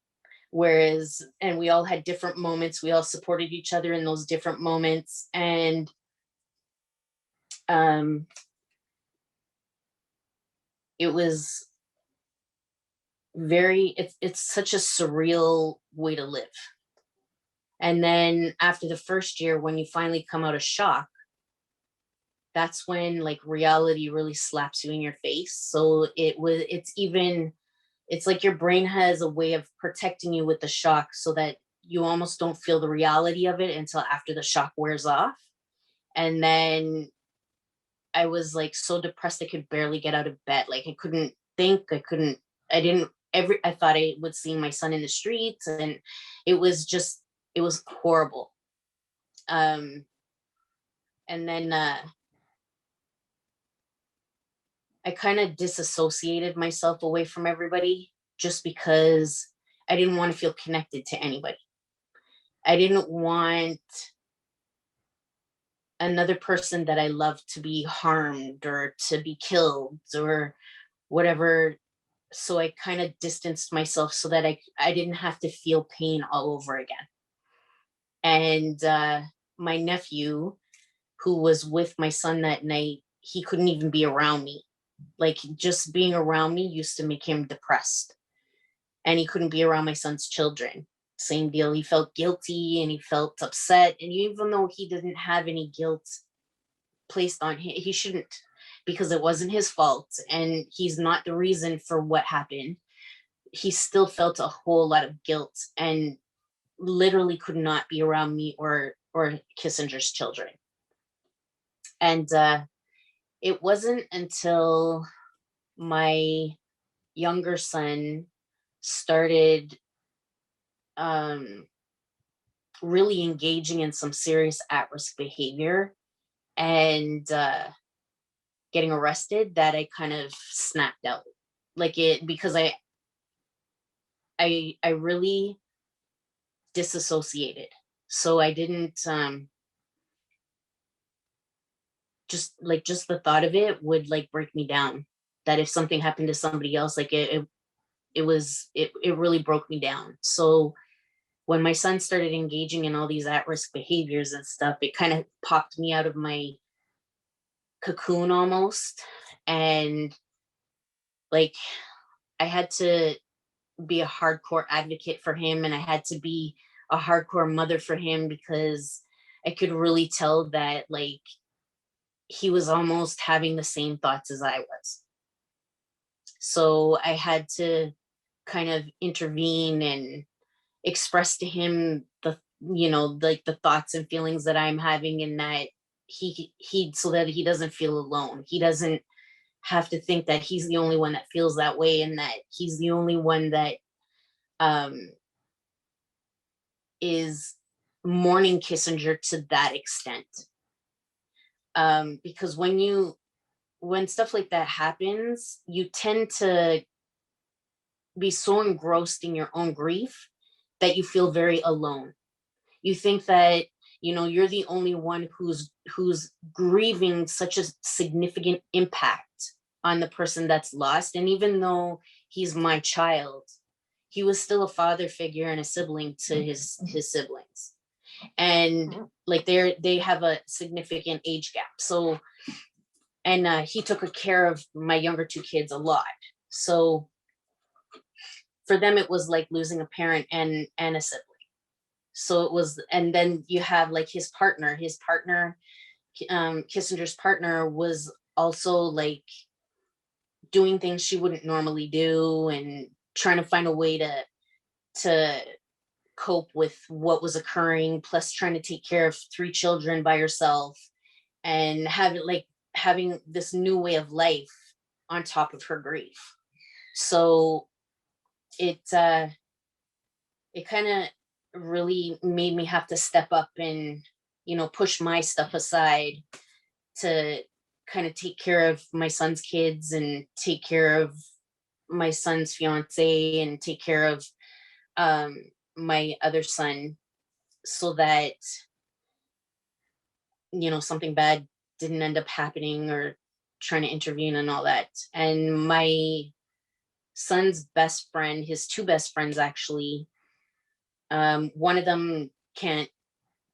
Whereas, and we all had different moments. We all supported each other in those different moments. And it was it's such a surreal way to live. And then after the first year, when you finally come out of shock, that's when like reality really slaps you in your face. So it's like your brain has a way of protecting you with the shock so that you almost don't feel the reality of it until after the shock wears off. And then I was like so depressed I could barely get out of bed. Like I couldn't think, I thought I would see my son in the streets, and it was horrible. And then I kind of disassociated myself away from everybody just because I didn't want to feel connected to anybody. I didn't want another person that I loved to be harmed or to be killed or whatever. So I kind of distanced myself so that I didn't have to feel pain all over again. And my nephew, who was with my son that night, he couldn't even be around me. Like just being around me used to make him depressed. And he couldn't be around my son's children. Same deal. He felt guilty and he felt upset. And even though he didn't have any guilt placed on him, he shouldn't, because it wasn't his fault and he's not the reason for what happened. He still felt a whole lot of guilt and literally could not be around me or Kissinger's children. And it wasn't until my younger son started really engaging in some serious at-risk behavior and getting arrested, that I kind of snapped out. Like it, because I really disassociated. So I didn't just the thought of it would like break me down. That if something happened to somebody else, like it really broke me down. So when my son started engaging in all these at-risk behaviors and stuff, it kind of popped me out of my cocoon almost. And like I had to be a hardcore advocate for him, and I had to be a hardcore mother for him, because I could really tell that like he was almost having the same thoughts as I was. So I had to kind of intervene and express to him the, like the thoughts and feelings that I'm having, and that he so that he doesn't feel alone. He doesn't have to think that he's the only one that feels that way, and that he's the only one that is mourning Kissinger to that extent. Because when stuff like that happens, you tend to be so engrossed in your own grief that you feel very alone. You think that, you're the only one who's grieving such a significant impact on the person that's lost. And even though he's my child, he was still a father figure and a sibling to his siblings. And like they have a significant age gap. So, and he took care of my younger two kids a lot. So for them, it was like losing a parent and a sibling. So it was, and then you have like his partner, Kissinger's partner was also like doing things she wouldn't normally do and trying to find a way to cope with what was occurring, plus trying to take care of 3 children by herself and having this new way of life on top of her grief. So it kind of really made me have to step up and, push my stuff aside to kind of take care of my son's kids and take care of my son's fiance and take care of my other son, so that something bad didn't end up happening, or trying to intervene and all that. And my son's best friend, his 2 best friends actually, one of them can't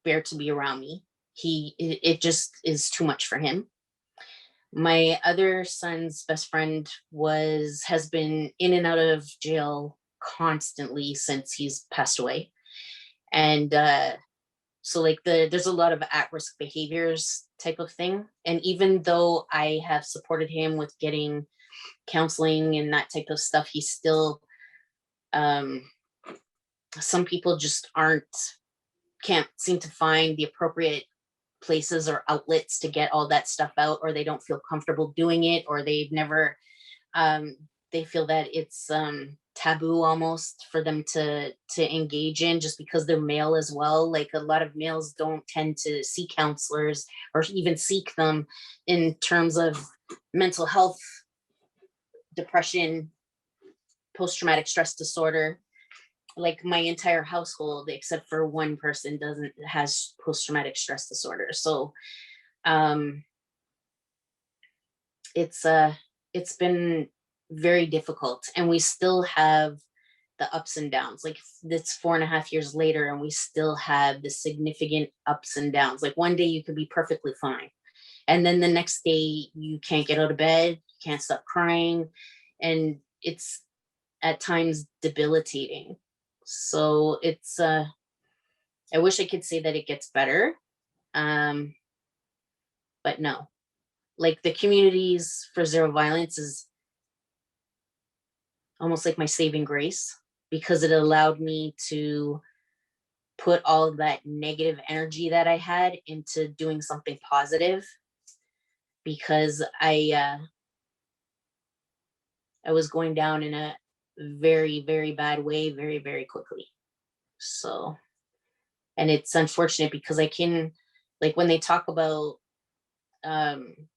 bear to be around me. It just is too much for him. My other son's best friend has been in and out of jail constantly since he's passed away. And so like there's a lot of at-risk behaviors type of thing. And even though I have supported him with getting counseling and that type of stuff, he's still, some people just can't seem to find the appropriate places or outlets to get all that stuff out, or they don't feel comfortable doing it, or they've never, they feel that it's taboo almost for them to engage in, just because they're male as well. Like a lot of males don't tend to see counselors or even seek them in terms of mental health, depression, post-traumatic stress disorder. Like my entire household, except for one person, has post-traumatic stress disorder. So it's been very difficult, and we still have the ups and downs. Like it's 4.5 years later, and we still have the significant ups and downs. Like one day you could be perfectly fine, and then the next day you can't get out of bed, you can't stop crying, and it's at times debilitating. So it's I wish I could say that it gets better, but no. Like the communities for zero violence is almost like my saving grace, because it allowed me to put all of that negative energy that I had into doing something positive, because I I was going down in a very, very bad way, very, very quickly. So, and it's unfortunate because I can, like when they talk about,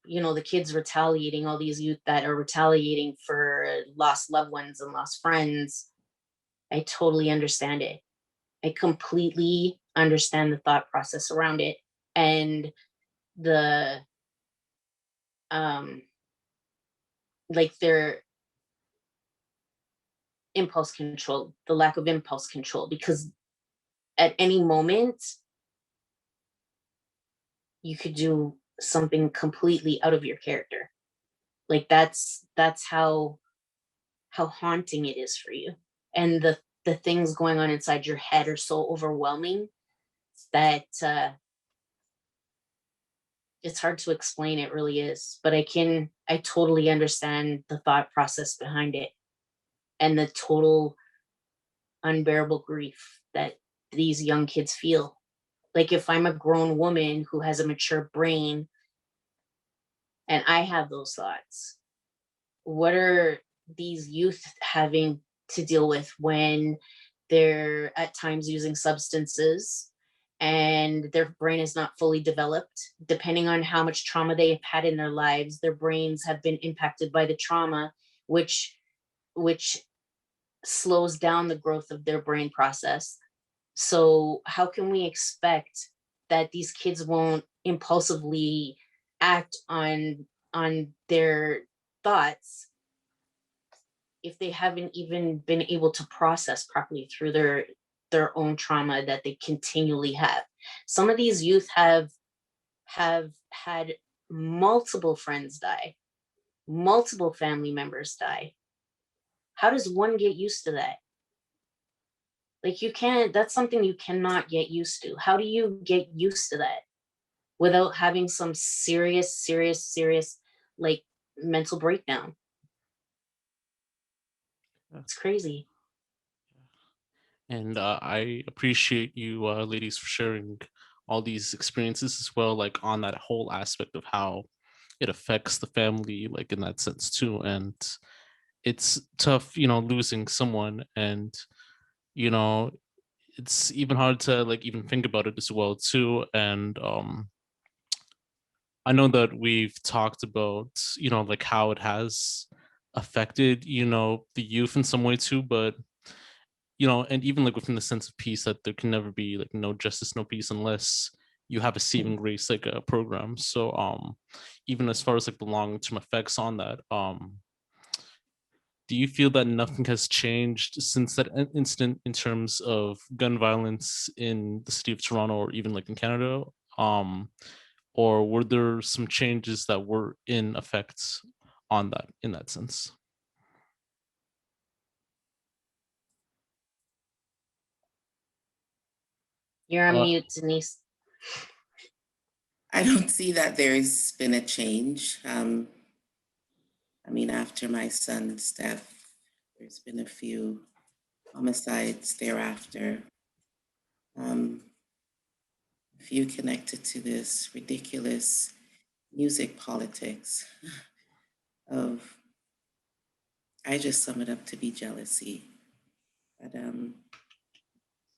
you know, the kids retaliating, all these youth that are retaliating for lost loved ones and lost friends, I totally understand it. I completely understand the thought process around it and the, like their impulse control, the lack of impulse control, because at any moment you could do something completely out of your character. Like that's how haunting it is for you. And the things going on inside your head are so overwhelming that it's hard to explain. It really is. But I totally understand the thought process behind it and the total unbearable grief that these young kids feel. Like if I'm a grown woman who has a mature brain and I have those thoughts, what are these youth having to deal with when they're at times using substances and their brain is not fully developed? Depending on how much trauma they have had in their lives, their brains have been impacted by the trauma, which slows down the growth of their brain process. So how can we expect that these kids won't impulsively act on their thoughts if they haven't even been able to process properly through their own trauma that they continually have? Some of these youth have had multiple friends die, multiple family members die. How does one get used to that? Like you can't, that's something you cannot get used to. How do you get used to that without having some serious, like mental breakdown? It's crazy. And I appreciate you ladies for sharing all these experiences as well, like on that whole aspect of how it affects the family, like in that sense too. And it's tough, you know, losing someone, and you know, it's even hard to like even think about it as well too. And I know that we've talked about, you know, like how it has affected, you know, the youth in some way too, but you know, and even like within the sense of peace, that there can never be like no justice, no peace unless you have a saving grace like a program. So even as far as like the long-term effects on that, do you feel that nothing has changed since that incident in terms of gun violence in the city of Toronto or even like in Canada? Or were there some changes that were in effect on that in that sense? You're on Uh, mute, Denise. I don't see that there's been a change. I mean, after my son's death, there's been a few homicides thereafter. A few connected to this ridiculous music politics of, I just sum it up to be jealousy. But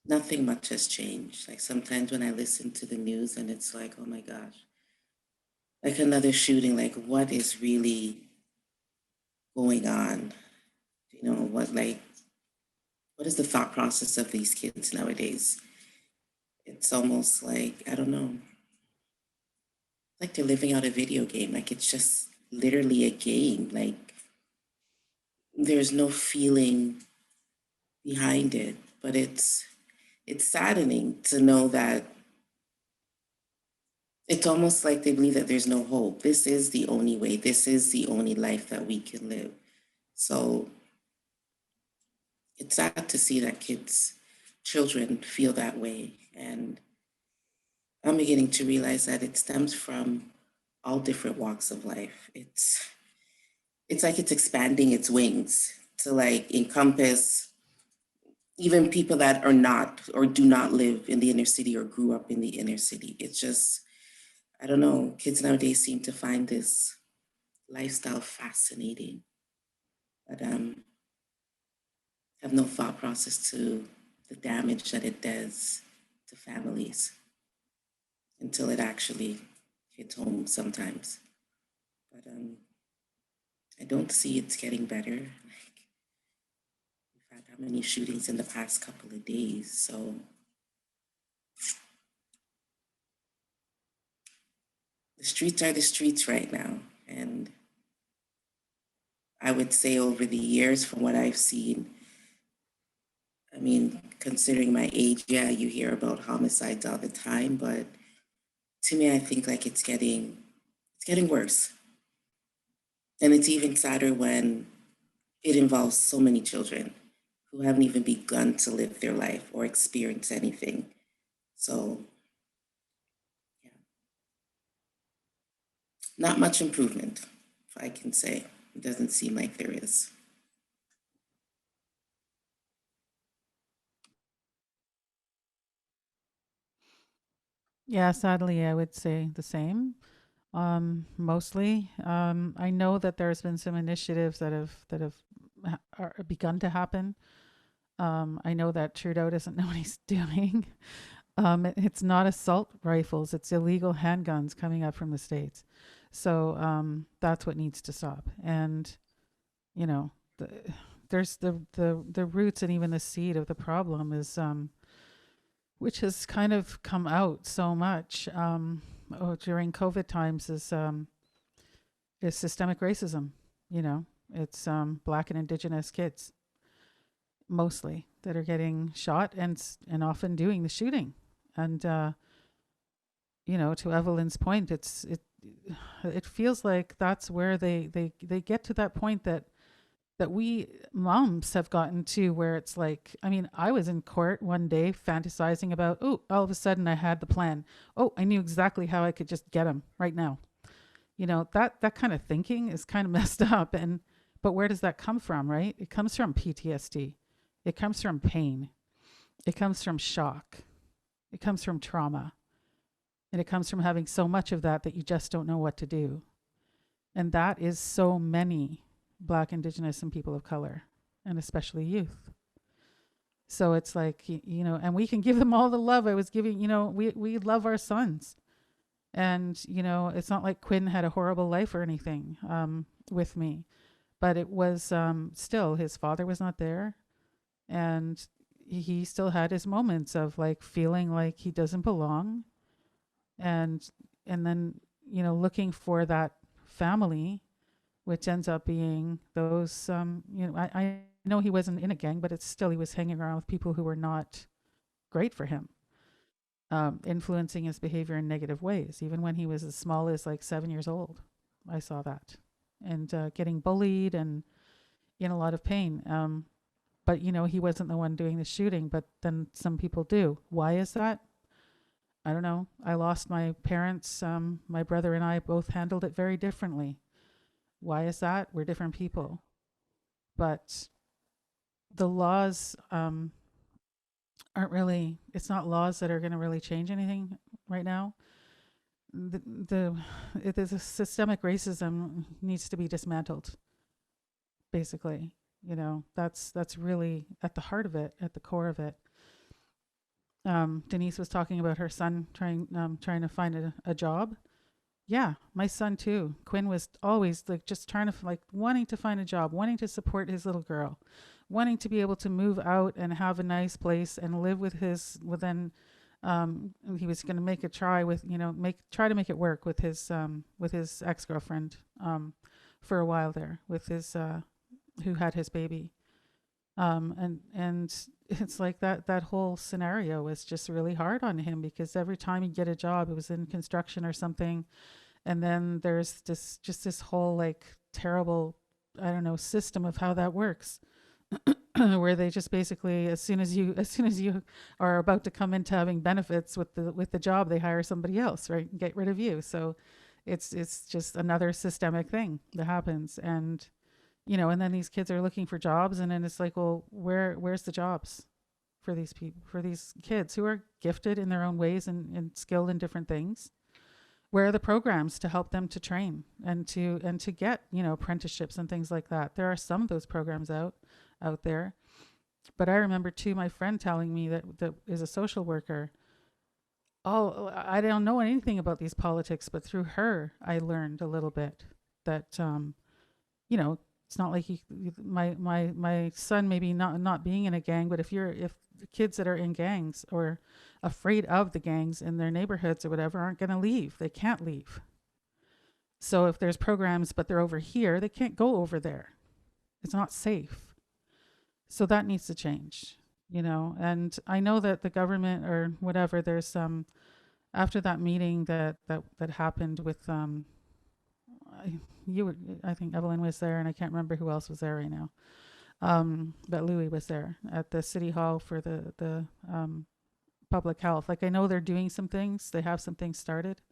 nothing much has changed. Like sometimes when I listen to the news and it's like, oh my gosh, like another shooting, like what is really going on? You know, what is the thought process of these kids nowadays? It's almost like, I don't know, like they're living out a video game. Like it's just literally a game. Like there's no feeling behind it, but it's saddening to know that it's almost like they believe that there's no hope. This is the only way. This is the only life that we can live. So it's sad to see that children feel that way. And I'm beginning to realize that it stems from all different walks of life. It's like it's expanding its wings to like encompass even people that are not or do not live in the inner city or grew up in the inner city. It's just, I don't know, kids nowadays seem to find this lifestyle fascinating. but have no thought process to the damage that it does to families until it actually hits home sometimes. But I don't see it's getting better. Like, we've had how many shootings in the past couple of days, so the streets are the streets right now. And I would say over the years, from what I've seen, I mean, considering my age, yeah, you hear about homicides all the time, but to me, I think like it's getting worse. And it's even sadder when it involves so many children who haven't even begun to live their life or experience anything. So, yeah, not much improvement, if I can say. It doesn't seem like there is. Yeah, sadly, I would say the same. Mostly, I know that there's been some initiatives that have begun to happen. I know that Trudeau doesn't know what he's doing. It's not assault rifles; it's illegal handguns coming up from the States. So that's what needs to stop. And you know, the, there's the roots and even the seed of the problem is which has kind of come out so much during COVID times is systemic racism. You know, it's Black and Indigenous kids mostly that are getting shot and often doing the shooting. And you know, to Evelyn's point, it feels like that's where they get to that point that we moms have gotten to, where it's like, I mean, I was in court one day fantasizing about, oh, all of a sudden I had the plan. Oh, I knew exactly how I could just get him right now. You know, that kind of thinking is kind of messed up. But where does that come from, right? It comes from PTSD. It comes from pain. It comes from shock. It comes from trauma. And it comes from having so much of that you just don't know what to do. And that is so many Black, Indigenous, and people of color, and especially youth. So it's like, you know, and we can give them all the love I was giving. You know, we love our sons. And, you know, it's not like Quinn had a horrible life or anything with me. But it was still, his father was not there. And he still had his moments of like feeling like he doesn't belong. And then, you know, looking for that family, which ends up being those, you know, I know he wasn't in a gang, but it's still, he was hanging around with people who were not great for him, influencing his behavior in negative ways. Even when he was as small as like 7 years old, I saw that, and getting bullied and in a lot of pain. But, you know, he wasn't the one doing the shooting, but then some people do. Why is that? I don't know. I lost my parents. My brother and I both handled it very differently. Why is that? We're different people. But the laws aren't really, it's not laws that are going to really change anything right now. The systemic racism needs to be dismantled, basically. You know, that's really at the heart of it, at the core of it. Denise was talking about her son trying to find a job. Yeah, my son too. Quinn was always like just trying to like wanting to find a job, wanting to support his little girl, wanting to be able to move out and have a nice place and live with his within. He was going to make a try with, you know, try to make it work with his ex-girlfriend for a while there with his who had his baby. And it's like that whole scenario was just really hard on him, because every time he'd get a job, it was in construction or something. And then there's this whole like terrible, I don't know, system of how that works. Where they just basically, as soon as you are about to come into having benefits with the job, they hire somebody else, right? And get rid of you. So it's just another systemic thing that happens. And you know, and then these kids are looking for jobs, and then it's like, well, where's the jobs for these people, for these kids who are gifted in their own ways and skilled in different things? where are the programs to help them to train and to get, you know, apprenticeships and things like that? There are some of those programs out there. But I remember too, my friend telling me that is a social worker. Oh, I don't know anything about these politics, but through her, I learned a little bit that, you know, it's not like my son maybe not being in a gang, but if kids that are in gangs or afraid of the gangs in their neighborhoods or whatever aren't going to leave, they can't leave. So if there's programs, but they're over here, they can't go over there. It's not safe. So that needs to change, you know. And I know that the government or whatever, there's some after that meeting that happened with I think Evelyn was there, and I can't remember who else was there right now. But Louis was there at the city hall for the public health. Like, I know they're doing some things, they have some things started,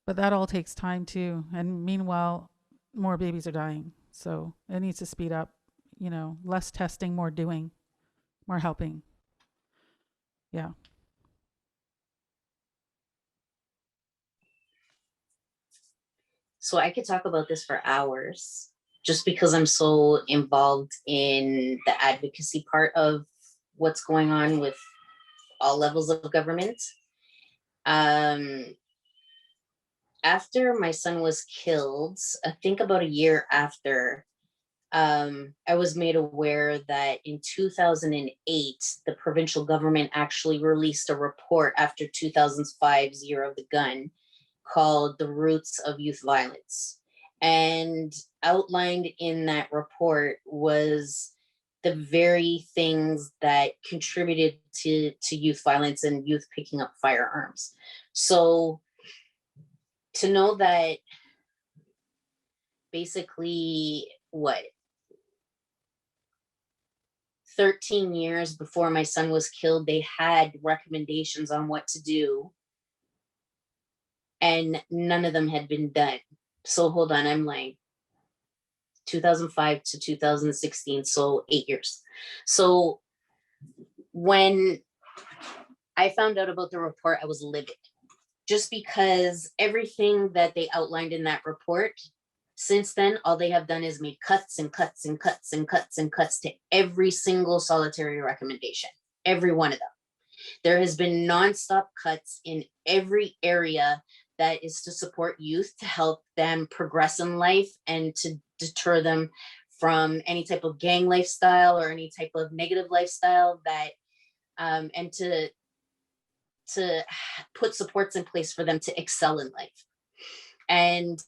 but that all takes time too. And meanwhile, more babies are dying. So it needs to speed up, you know, less testing, more doing, more helping. Yeah. So I could talk about this for hours just because I'm so involved in the advocacy part of what's going on with all levels of government. After my son was killed, I think about a year after, I was made aware that in 2008, the provincial government actually released a report after 2005's Year of the Gun called The Roots of Youth Violence. And outlined in that report was the very things that contributed to youth violence and youth picking up firearms. So to know that basically, 13 years before my son was killed, they had recommendations on what to do, and none of them had been done. So hold on, I'm like 2005 to 2016, so 8 years. So when I found out about the report, I was livid, just because everything that they outlined in that report, since then, all they have done is made cuts and cuts and cuts and cuts and cuts to every single solitary recommendation, every one of them. There has been nonstop cuts in every area that is to support youth, to help them progress in life and to deter them from any type of gang lifestyle or any type of negative lifestyle that, and to put supports in place for them to excel in life. And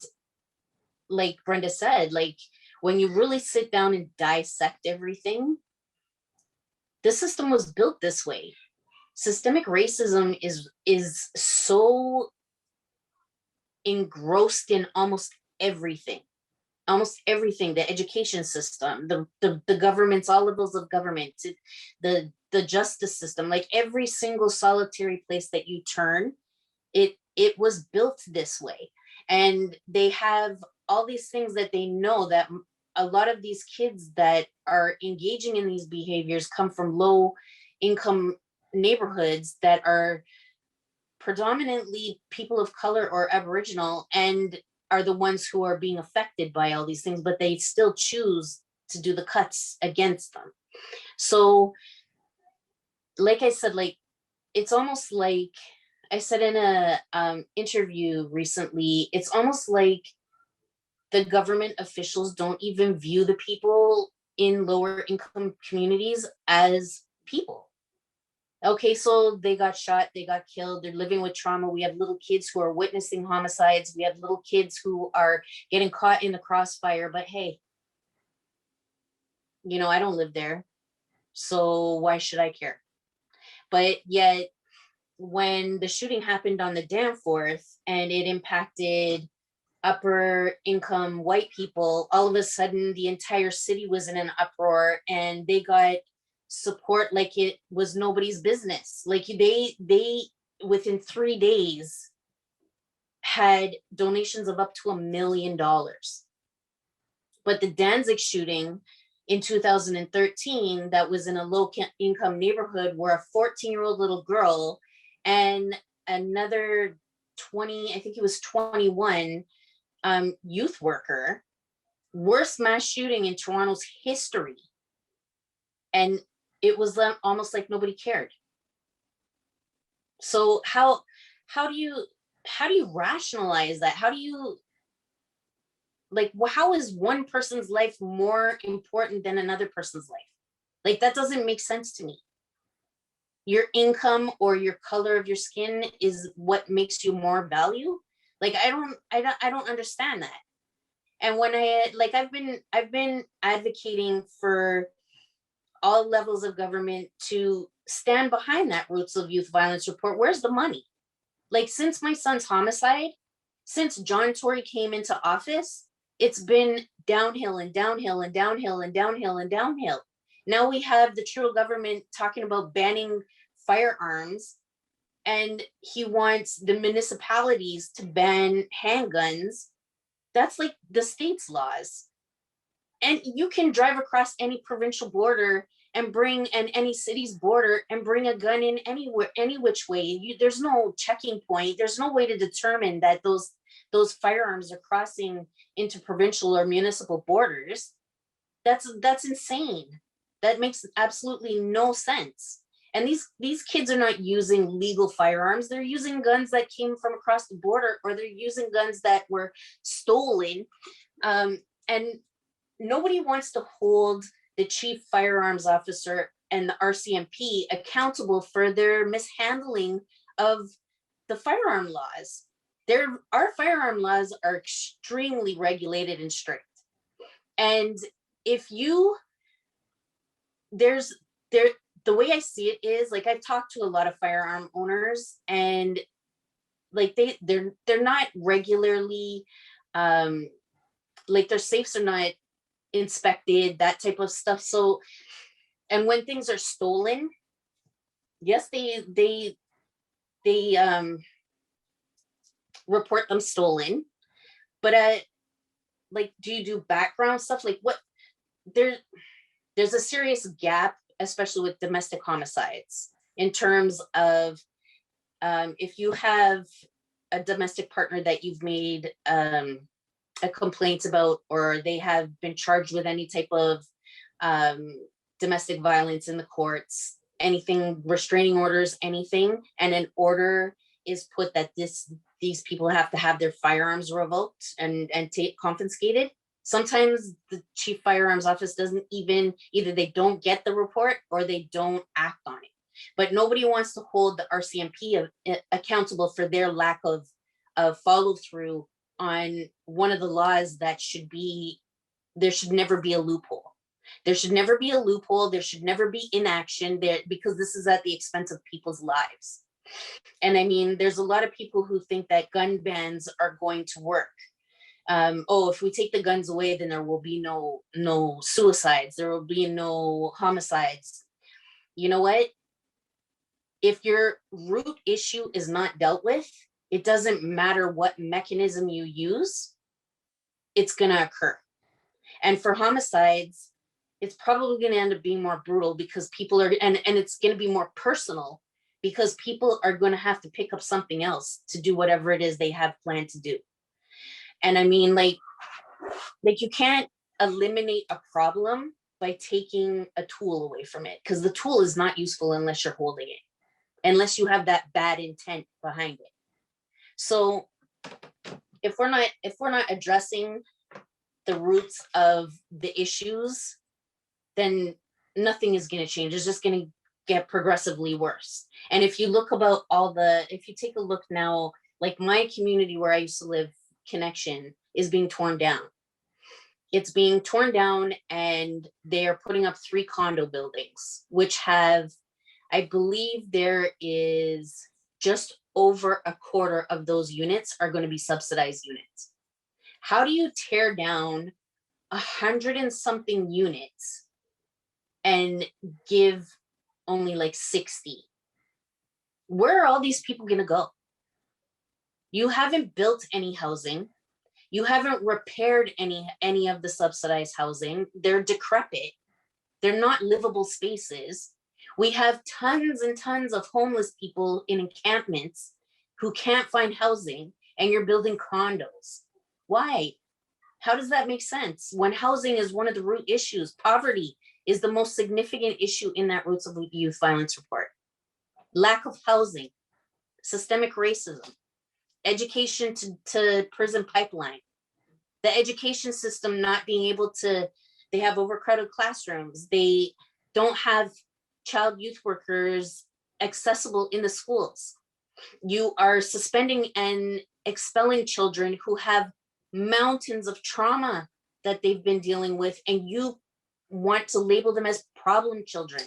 like Brenda said, like, when you really sit down and dissect everything, the system was built this way. Systemic racism is so engrossed in almost everything, the education system, the governments, all levels of government, the justice system, like every single solitary place that you turn, it was built this way. And they have all these things that they know that a lot of these kids that are engaging in these behaviors come from low income neighborhoods that are predominantly people of color or Aboriginal, and are the ones who are being affected by all these things, but they still choose to do the cuts against them. So like I said, like, it's almost like I said in a interview recently, it's almost like the government officials don't even view the people in lower income communities as people. Okay, so they got shot, they got killed, they're living with trauma. We have little kids who are witnessing homicides. We have little kids who are getting caught in the crossfire. But hey, you know, I don't live there, so why should I care? But yet, when the shooting happened on the Danforth and it impacted upper income white people, all of a sudden the entire city was in an uproar and they got support like it was nobody's business. Like they within 3 days had donations of up to $1 million. But the Danzig shooting in 2013, that was in a low income neighborhood where a 14-year-old little girl and another 20, I think he was 21, youth worker, worst mass shooting in Toronto's history. And it was almost like nobody cared. So how do you rationalize that? How do you, like, how is one person's life more important than another person's life? Like, that doesn't make sense to me. Your income or your color of your skin is what makes you more value. Like, I don't understand that. And when I've been advocating for all levels of government to stand behind that Roots of Youth Violence report. Where's the money? Like, since my son's homicide, since John Tory came into office, it's been downhill and downhill and downhill and downhill and downhill. Now we have the Trudeau government talking about banning firearms, and he wants the municipalities to ban handguns. That's like the state's laws. And you can drive across any provincial border and any city's border and bring a gun in anywhere, any which way. There's no checking point. There's no way to determine that those firearms are crossing into provincial or municipal borders. That's insane. That makes absolutely no sense. And these kids are not using legal firearms. They're using guns that came from across the border, or they're using guns that were stolen. And nobody wants to hold the chief firearms officer and the RCMP accountable for their mishandling of the firearm laws. Our firearm laws are extremely regulated and strict. And the way I see it is, like, I've talked to a lot of firearm owners, and like they're not regularly, like, their safes are not inspected, that type of stuff. So, and when things are stolen, yes, they report them stolen, but like, do you do background stuff? Like, what, there's a serious gap, especially with domestic homicides, in terms of if you have a domestic partner that you've made a complaint about, or they have been charged with any type of domestic violence in the courts, anything, restraining orders, anything, and an order is put that these people have to have their firearms revoked and confiscated. Sometimes the chief firearms office doesn't even, either they don't get the report or they don't act on it. But nobody wants to hold the RCMP accountable for their lack of follow through on one of the laws that there should never be a loophole. There should never be a loophole. There should never be inaction there, because this is at the expense of people's lives. And I mean, there's a lot of people who think that gun bans are going to work. If we take the guns away, then there will be no suicides. There will be no homicides. You know what? If your root issue is not dealt with, it doesn't matter what mechanism you use, it's going to occur. And for homicides, it's probably going to end up being more brutal, because people are, and it's going to be more personal, because people are going to have to pick up something else to do whatever it is they have planned to do. And I mean, like you can't eliminate a problem by taking a tool away from it, because the tool is not useful unless you're holding it, unless you have that bad intent behind it. So if we're not addressing the roots of the issues, then nothing is going to change. It's just going to get progressively worse. And if you take a look now, like my community where I used to live, Connection, is being torn down. It's being torn down, and they're putting up 3 condo buildings, which have, I believe there is just over a quarter of those units are going to be subsidized units. How do you tear down 100 and something units and give only like 60? Where are all these people going to go? You haven't built any housing. You haven't repaired any of the subsidized housing. They're decrepit. They're not livable spaces. We have tons and tons of homeless people in encampments who can't find housing, and you're building condos. Why? How does that make sense? When housing is one of the root issues, poverty is the most significant issue in that Roots of Youth Violence report. Lack of housing, systemic racism, education to prison pipeline, the education system not being able to, they have overcrowded classrooms. They don't have child youth workers accessible in the schools. You are suspending and expelling children who have mountains of trauma that they've been dealing with, and you want to label them as problem children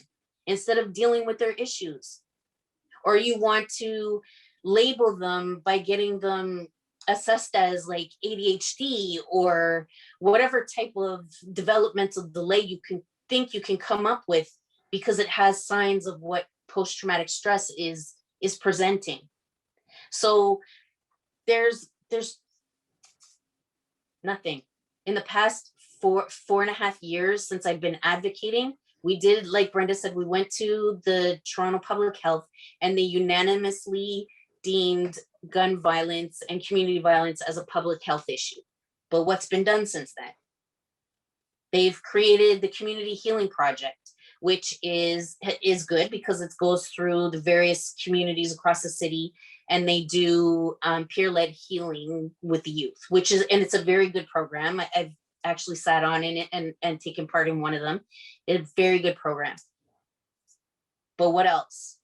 instead of dealing with their issues. Or you want to label them by getting them assessed as like ADHD or whatever type of developmental delay you can think you can come up with, because it has signs of what post-traumatic stress is presenting. So there's nothing. In the past four and a half years since I've been advocating, we did, like Brenda said, we went to the Toronto Public Health and they unanimously deemed gun violence and community violence as a public health issue. But what's been done since then? They've created the Community Healing Project, which is good because it goes through the various communities across the city, and they do peer-led healing with the youth, which is, and it's a very good program. I've actually sat on in it and taken part in one of them. It's a very good program. But what else?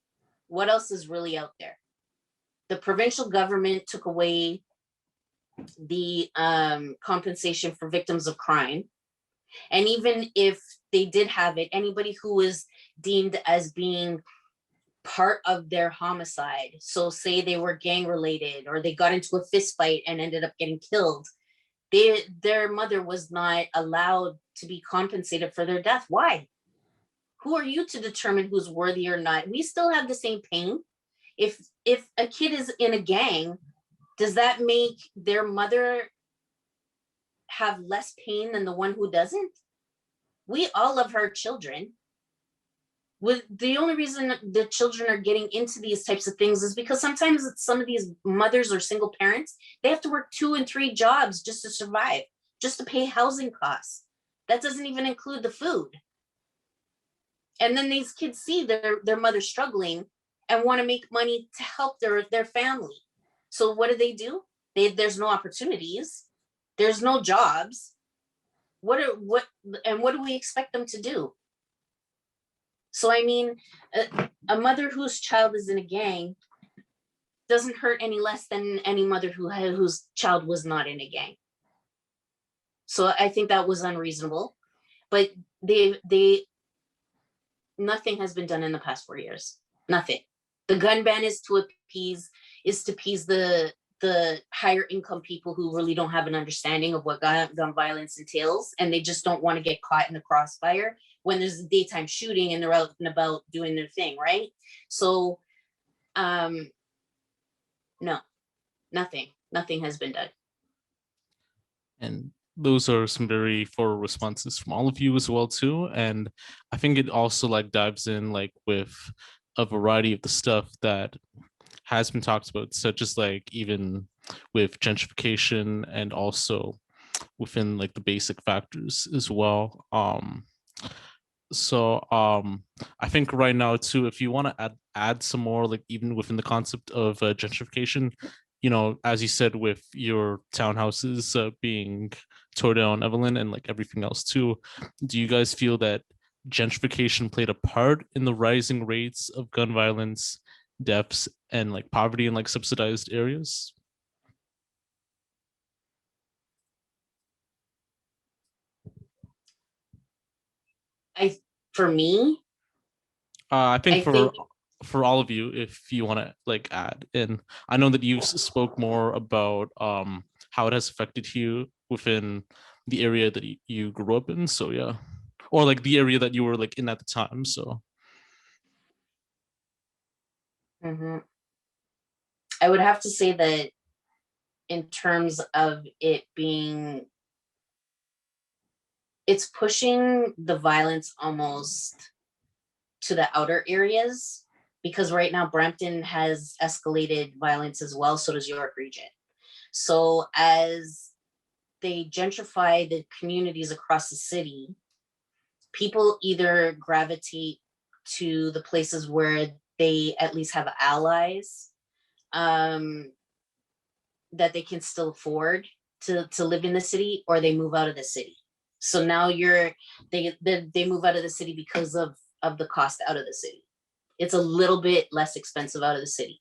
What else is really out there? The provincial government took away the compensation for victims of crime. And even if they did have it, anybody who was deemed as being part of their homicide, so say they were gang related or they got into a fist fight and ended up getting killed, their mother was not allowed to be compensated for their death. Why? Who are you to determine who's worthy or not? We still have the same pain. If a kid is in a gang, does that make their mother have less pain than the one who doesn't? We all love our children. The only reason the children are getting into these types of things is because sometimes some of these mothers or single parents, they have to work 2 and 3 jobs just to survive, just to pay housing costs. That doesn't even include the food. And then these kids see their mother struggling and want to make money to help their family. So what do? There's no opportunities. There's no jobs. What do we expect them to do? So I mean, a mother whose child is in a gang doesn't hurt any less than any mother whose child was not in a gang. So I think that was unreasonable, but nothing has been done in the past 4 years. Nothing. The gun ban is to appease the higher income people who really don't have an understanding of what gun violence entails, and they just don't want to get caught in the crossfire when there's a daytime shooting and they're out and about doing their thing, right? So no, nothing has been done. And those are some very thorough responses from all of you as well too. And I think it also like dives in like with a variety of the stuff that has been talked about, such as like even with gentrification and also within like the basic factors as well. So I think right now too, if you want to add some more, like even within the concept of gentrification, you know, as you said, with your townhouses being torn down, Evelyn, and like everything else too, do you guys feel that gentrification played a part in the rising rates of gun violence, deaths, and like poverty in like subsidized areas? For me, I think for all of you, if you want to like add, and I know that you spoke more about how it has affected you within the area that you grew up in, so yeah, or like the area that you were like in at the time. So I would have to say that in terms of it being, it's pushing the violence almost to the outer areas because right now Brampton has escalated violence as well, so does York Region. So as they gentrify the communities across the city, people either gravitate to the places where they at least have allies, that they can still afford to live in the city, or they move out of the city. So now they move out of the city because of the cost out of the city. It's a little bit less expensive out of the city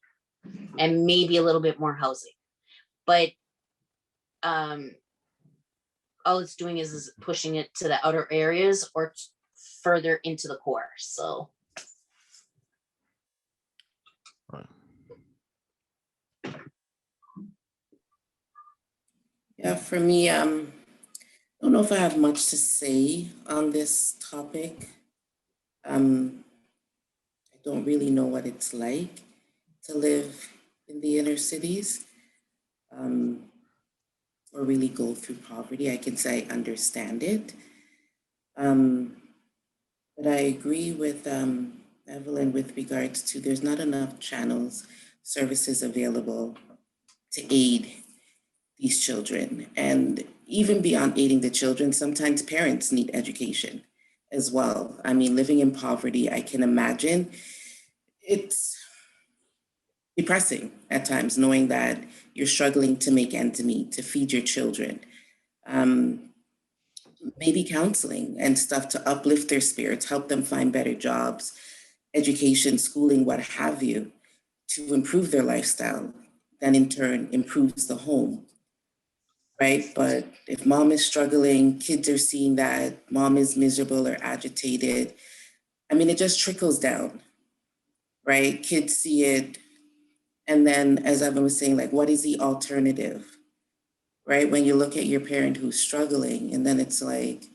and maybe a little bit more housing. But all it's doing is pushing it to the outer areas or further into the core. So Yeah, for me, I don't know if I have much to say on this topic. I don't really know what it's like to live in the inner cities, or really go through poverty. I can say I understand it. But I agree with Evelyn with regards to there's not enough channels, services available to aid these children. And even beyond aiding the children, sometimes parents need education as well. I mean, living in poverty, I can imagine it's depressing at times, knowing that you're struggling to make ends meet, to feed your children. Maybe counseling and stuff to uplift their spirits, help them find better jobs, education, schooling, what have you, to improve their lifestyle, then in turn improves the home. Right? But if mom is struggling, kids are seeing that mom is miserable or agitated. I mean, it just trickles down, right? Kids see it. And then, as Evan was saying, like, what is the alternative, right? When you look at your parent who's struggling, and then it's like,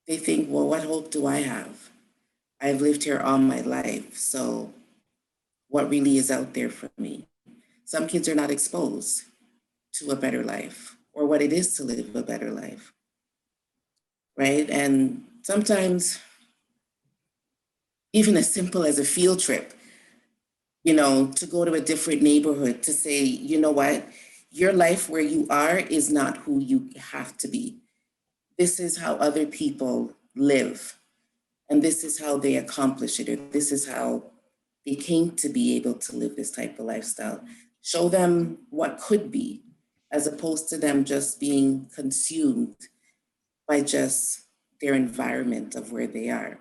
they think, well, what hope do I have? I've lived here all my life. So, what really is out there for me? Some kids are not exposed to a better life or what it is to live a better life, right? And sometimes, even as simple as a field trip, to go to a different neighborhood to say, you know what, your life where you are is not who you have to be. This is how other people live, and this is how they accomplish it, or this is how they came to be able to live this type of lifestyle. Show them what could be, as opposed to them just being consumed by just their environment of where they are.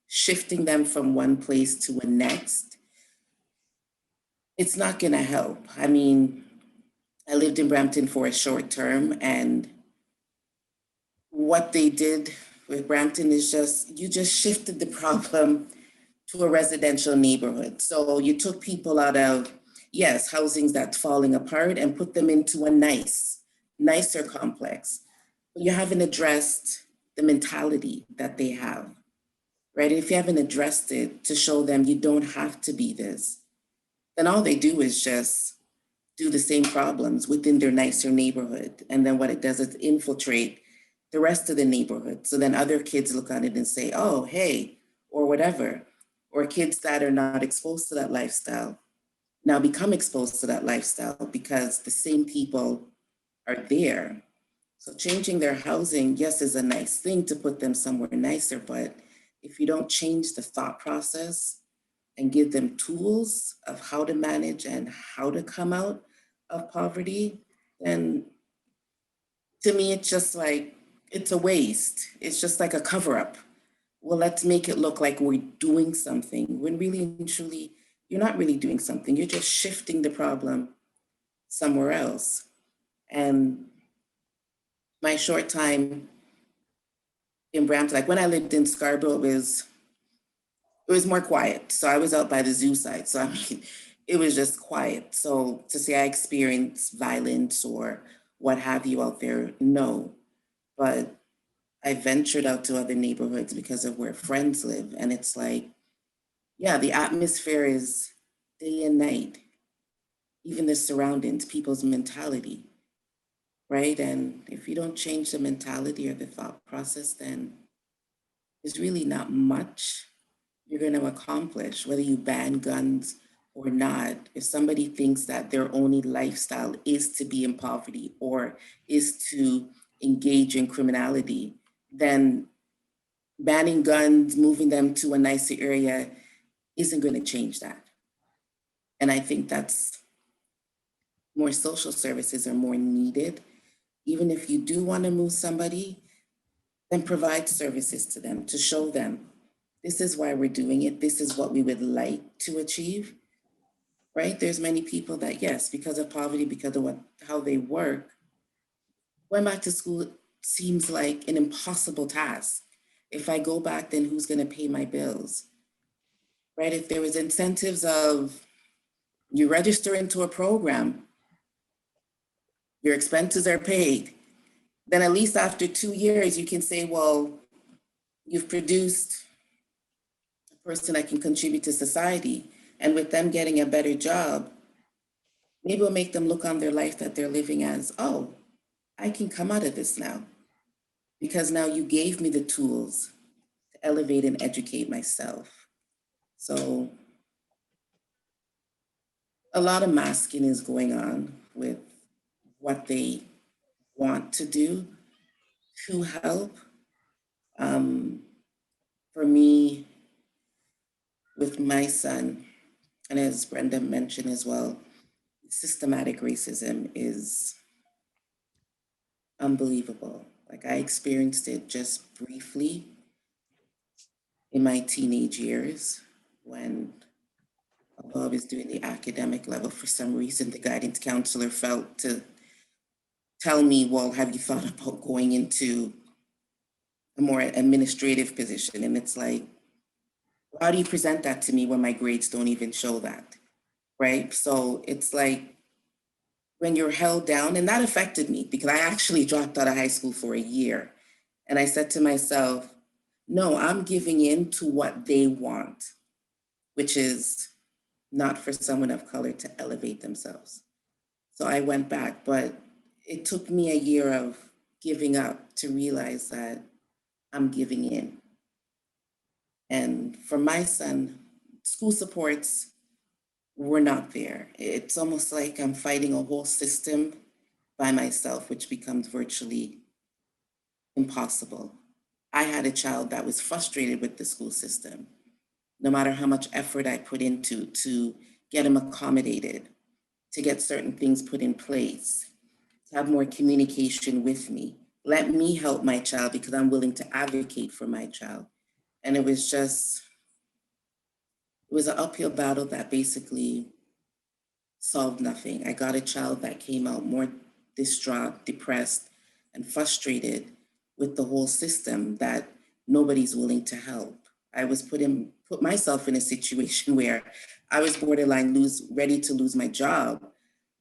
Shifting them from one place to a next, it's not gonna help. I mean, I lived in Brampton for a short term, and what they did with Brampton is you just shifted the problem to a residential neighborhood. So you took people out of, yes, housings that's falling apart and put them into a nicer complex. But you haven't addressed the mentality that they have, right? If you haven't addressed it to show them you don't have to be this, then all they do is just do the same problems within their nicer neighborhood. And then what it does is infiltrate the rest of the neighborhood. So then other kids look at it and say, oh, hey, or whatever. Or kids that are not exposed to that lifestyle now become exposed to that lifestyle because the same people are there. So changing their housing, yes, is a nice thing to put them somewhere nicer, but if you don't change the thought process and give them tools of how to manage and how to come out of poverty, then to me, it's just like, it's a waste. It's just like a cover up. Well, let's make it look like we're doing something when really and truly, you're not really doing something. You're just shifting the problem somewhere else. And my short time in Brampton, like when I lived in Scarborough, it was more quiet. So I was out by the zoo side. So I mean, it was just quiet. So to say I experienced violence or what have you out there, no. But I ventured out to other neighborhoods because of where friends live. And it's like, yeah, the atmosphere is day and night, even the surroundings, people's mentality, right? And if you don't change the mentality or the thought process, then there's really not much you're going to accomplish, whether you ban guns or not. If somebody thinks that their only lifestyle is to be in poverty or is to engage in criminality, then banning guns, moving them to a nicer area isn't going to change that. And I think that's more social services are more needed. Even if you do want to move somebody, then provide services to them to show them this is why we're doing it. This is what we would like to achieve, right? There's many people that, yes, because of poverty, because of how they work, going back to school seems like an impossible task. If I go back, then who's going to pay my bills, right? If there was incentives of you register into a program, your expenses are paid, then at least after 2 years, you can say, well, you've produced a person that can contribute to society. And with them getting a better job, maybe it'll make them look on their life that they're living as, oh, I can come out of this now because now you gave me the tools to elevate and educate myself. So a lot of masking is going on with what they want to do to help. For me, with my son, and as Brenda mentioned as well, systematic racism is unbelievable. Like I experienced it just briefly in my teenage years when, although I was doing the academic level, for some reason, the guidance counselor felt to tell me, well, have you thought about going into a more administrative position? And it's like, how do you present that to me when my grades don't even show that, right? So it's like when you're held down, and that affected me because I actually dropped out of high school for a year. And I said to myself, no, I'm giving in to what they want, which is not for someone of color to elevate themselves. So I went back, but it took me a year of giving up to realize that I'm giving in. And for my son, school supports were not there. It's almost like I'm fighting a whole system by myself, which becomes virtually impossible. I had a child that was frustrated with the school system, no matter how much effort I put into to get him accommodated, to get certain things put in place, to have more communication with me. Let me help my child because I'm willing to advocate for my child. And it was an uphill battle that basically solved nothing. I got a child that came out more distraught, depressed, and frustrated with the whole system that nobody's willing to help. I was put myself in a situation where I was borderline ready to lose my job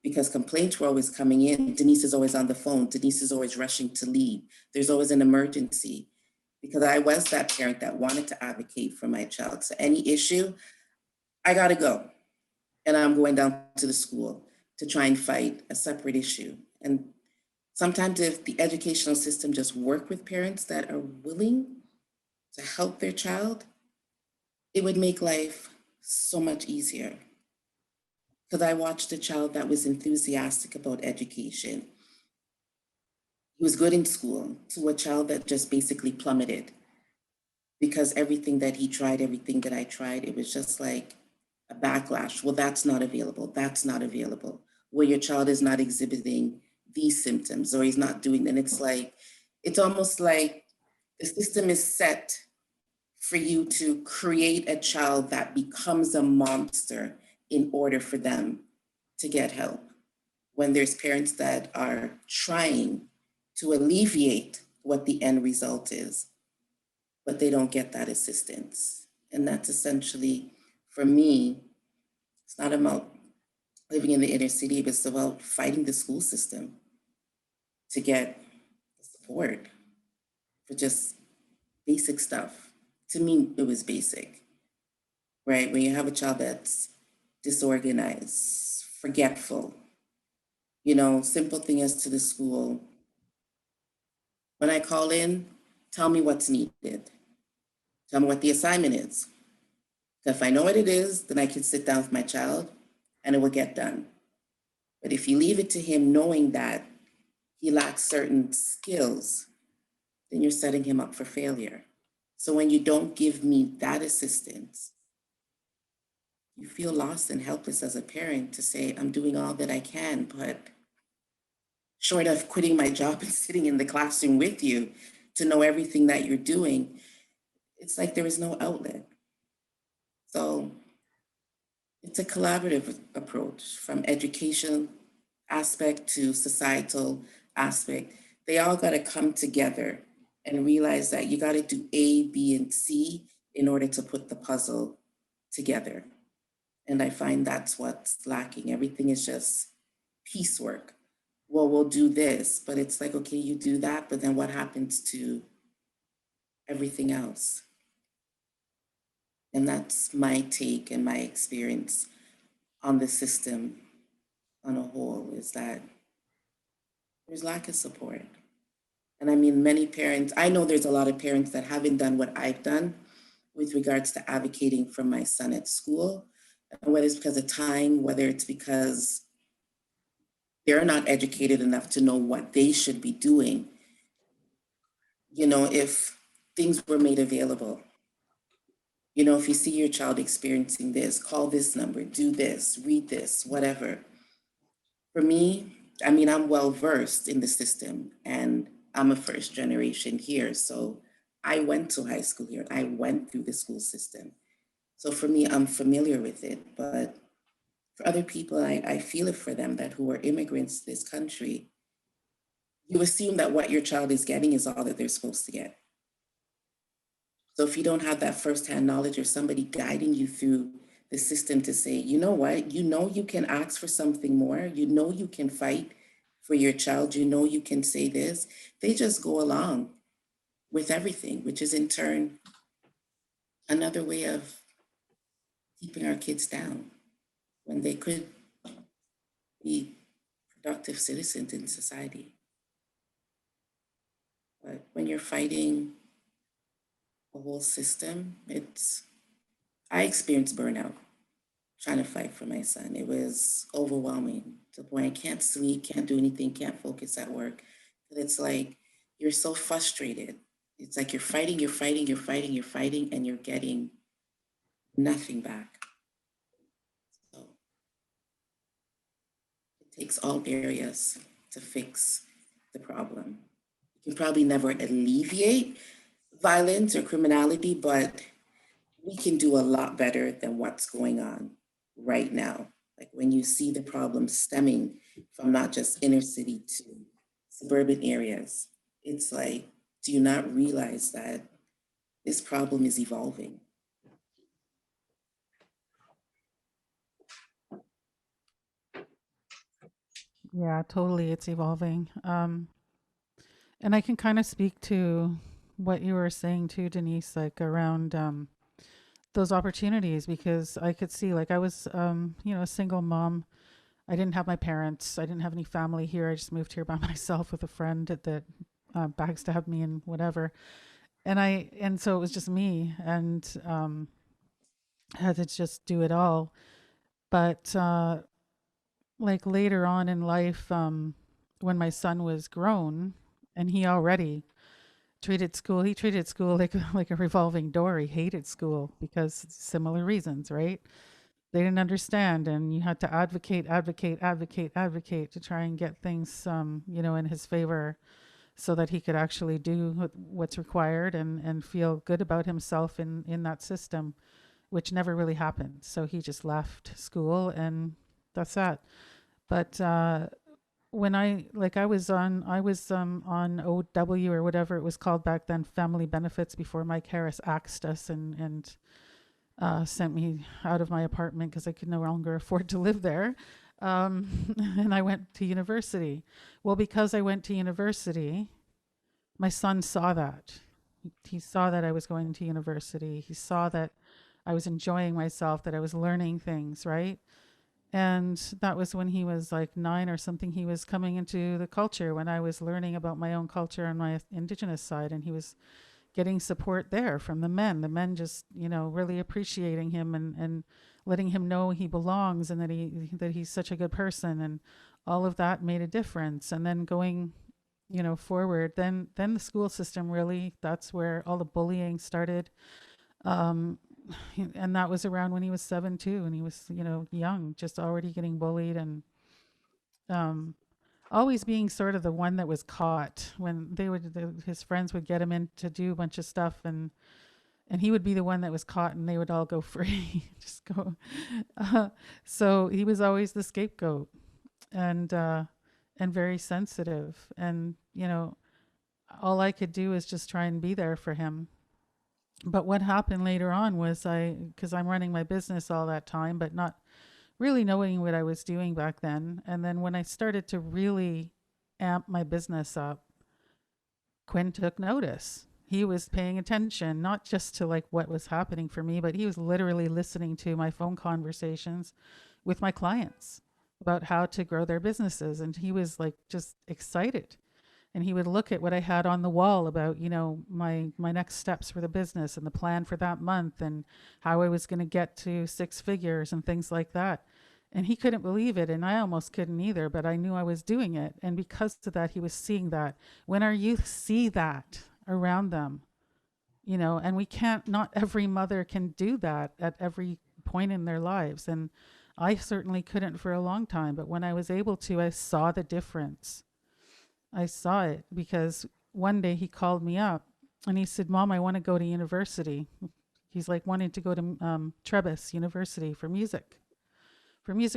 because complaints were always coming in. Denise is always on the phone. Denise is always rushing to leave. There's always an emergency because I was that parent that wanted to advocate for my child. So any issue, I gotta go. And I'm going down to the school to try and fight a separate issue. And sometimes if the educational system just work with parents that are willing to help their child, it would make life so much easier. Because I watched a child that was enthusiastic about education. He was good in school, to a child that just basically plummeted because everything that he tried, everything that I tried, it was just like a backlash. Well, that's not available. That's not available. Well, your child is not exhibiting these symptoms or he's not doing, and it's like, it's almost like the system is set for you to create a child that becomes a monster in order for them to get help. When there's parents that are trying to alleviate what the end result is, but they don't get that assistance. And that's essentially, for me, it's not about living in the inner city, but it's about fighting the school system to get support for just basic stuff. To me, it was basic, right? When you have a child that's disorganized, forgetful, simple thing as to the school. When I call in, tell me what's needed. Tell me what the assignment is. If I know what it is, then I can sit down with my child and it will get done. But if you leave it to him knowing that he lacks certain skills, then you're setting him up for failure. So when you don't give me that assistance, you feel lost and helpless as a parent to say, I'm doing all that I can, but short of quitting my job and sitting in the classroom with you to know everything that you're doing, it's like there is no outlet. So it's a collaborative approach from education aspect to societal aspect. They all got to come together and realize that you got to do A, B, and C in order to put the puzzle together. And I find that's what's lacking. Everything is just piecework. Well, we'll do this, but it's like, okay, you do that, but then what happens to everything else? And that's my take and my experience on the system on a whole, is that there's lack of support. And I mean, many parents, I know there's a lot of parents that haven't done what I've done with regards to advocating for my son at school, whether it's because of time, whether it's because they're not educated enough to know what they should be doing. You know, if things were made available, you know, if you see your child experiencing this, call this number, do this, read this, whatever. For me, I mean, I'm well versed in the system and I'm a first generation here. So I went to high school here. I went through the school system. So for me, I'm familiar with it. But for other people, I feel it for them that who are immigrants to this country, you assume that what your child is getting is all that they're supposed to get. So if you don't have that firsthand knowledge or somebody guiding you through the system to say, you know what, you know you can ask for something more, you know you can fight for your child, you know you can say this, they just go along with everything, which is in turn another way of keeping our kids down when they could be productive citizens in society. But when you're fighting a whole system, I experienced burnout trying to fight for my son. It was overwhelming to the point I can't sleep, can't do anything, can't focus at work. And it's like you're so frustrated. It's like you're fighting, and you're getting nothing back. So it takes all areas to fix the problem. You can probably never alleviate violence or criminality, but we can do a lot better than what's going on right now. Like when you see the problem stemming from not just inner city to suburban areas, it's like, do you not realize that this problem is evolving? Yeah, totally. It's evolving. And I can kind of speak to what you were saying too, Denise, like around those opportunities, because I could see, like, I was, a single mom. I didn't have my parents. I didn't have any family here. I just moved here by myself with a friend that backstabbed me and whatever. And so it was just me, and had to just do it all. But like later on in life, when my son was grown, and he already he treated school like like a revolving door. He hated school because similar reasons, right? They didn't understand, and you had to advocate to try and get things, in his favor, so that he could actually do what's required and feel good about himself in that system, which never really happened. So he just left school, and that's that. But when I was on OW or whatever it was called back then, family benefits, before Mike Harris axed us and sent me out of my apartment because I could no longer afford to live there. And I went to university. Well, because I went to university, my son saw that. He saw that I was going to university. He saw that I was enjoying myself, that I was learning things, right? And that was when he was like 9 or something. He was coming into the culture when I was learning about my own culture and my indigenous side. And he was getting support there from the men just, really appreciating him and letting him know he belongs and that he's such a good person, and all of that made a difference. And then going, forward, then the school system, really, that's where all the bullying started. And that was around when he was 7 too, and he was, young, just already getting bullied, and always being sort of the one that was caught when his friends would get him in to do a bunch of stuff, and he would be the one that was caught, and they would all go free. Just go. So he was always the scapegoat, and very sensitive, and all I could do is just try and be there for him. But what happened later on was, because I'm running my business all that time, but not really knowing what I was doing back then. And then when I started to really amp my business up, Quinn took notice. He was paying attention, not just to like what was happening for me, but he was literally listening to my phone conversations with my clients about how to grow their businesses. And he was like just excited. And he would look at what I had on the wall about, my next steps for the business and the plan for that month and how I was going to get to 6 figures and things like that. And he couldn't believe it. And I almost couldn't either, but I knew I was doing it. And because of that, he was seeing that. When our youth see that around them, and we can't, not every mother can do that at every point in their lives. And I certainly couldn't for a long time. But when I was able to, I saw the difference. I saw it because one day he called me up and he said, "Mom, I want to go to university." He's like wanting to go to Trebas University for music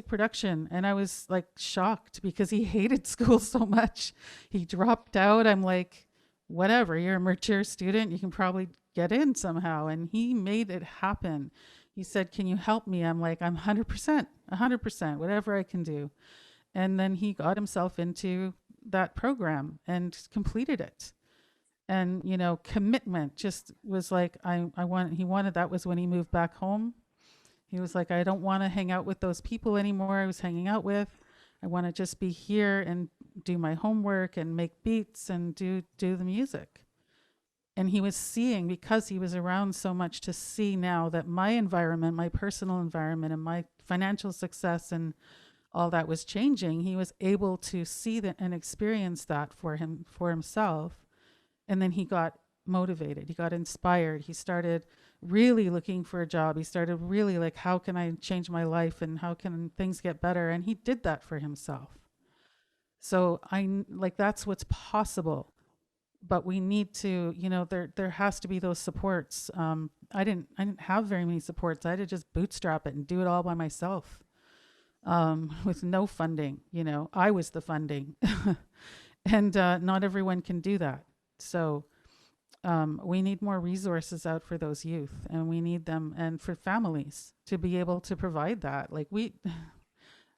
production. And I was like shocked because he hated school so much. He dropped out. I'm like, whatever, you're a mature student, you can probably get in somehow. And he made it happen. He said, "Can you help me?" I'm like, I'm 100%, whatever I can do. And then he got himself into that program and completed it. And commitment just was like, he wanted. That was when he moved back home. He was like, "I don't want to hang out with those people anymore I was hanging out with. I want to just be here and do my homework and make beats and do the music." And he was seeing, because he was around so much, to see now that my environment, my personal environment, and my financial success and all that was changing. He was able to see that and experience that for himself. And then he got motivated. He got inspired. He started really looking for a job. He started really like, how can I change my life and how can things get better? And he did that for himself. So that's what's possible. But we need to, there has to be those supports. I didn't have very many supports. I had to just bootstrap it and do it all by myself. With no funding, I was the funding. And not everyone can do that. So we need more resources out for those youth, and we need them, and for families to be able to provide that.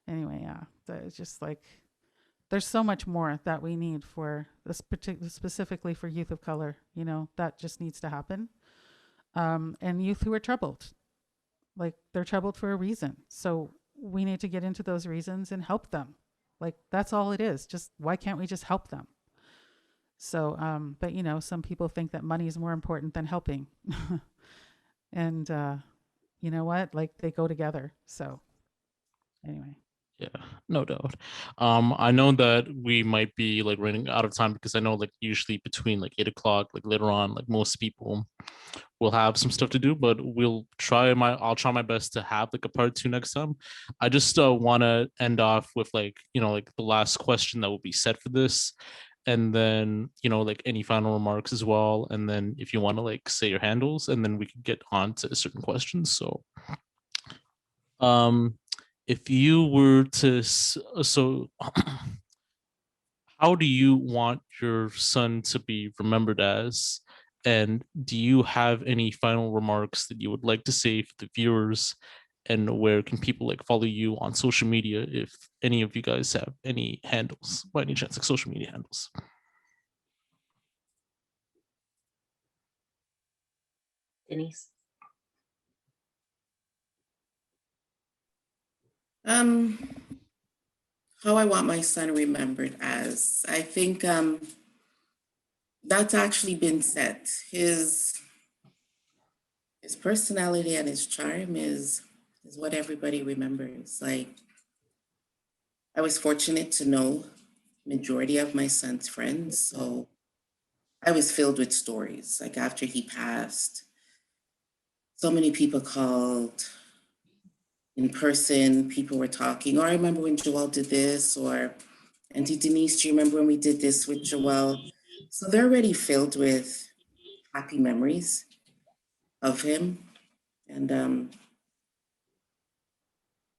Anyway, yeah, it's just like, there's so much more that we need for this specifically for youth of color, that just needs to happen. And youth who are troubled, like they're troubled for a reason. So we need to get into those reasons and help them. Like, that's all it is. Just, why can't we just help them? So, but some people think that money is more important than helping. And you know what? Like, they go together. So anyway. Yeah, no doubt. I know that we might be like running out of time, because I know like usually between like 8 o'clock, like later on, like most people will have some stuff to do, but I'll try my best to have like a part 2 next time. I just want to end off with like the last question that will be set for this, and then like any final remarks as well, and then if you want to like say your handles, and then we can get on to certain questions. So if you were to how do you want your son to be remembered as? And do you have any final remarks that you would like to say for the viewers? And where can people like follow you on social media, if any of you guys have any handles, by any chance, like social media handles? Denise? How I want my son remembered as, I think That's actually been set. His personality and his charm is what everybody remembers. Like, I was fortunate to know majority of my son's friends, so I was filled with stories. Like after he passed, so many people called in person, people were talking, or I remember when Joel did this, or Auntie Denise, do you remember when we did this with Joel? So they're already filled with happy memories of him. And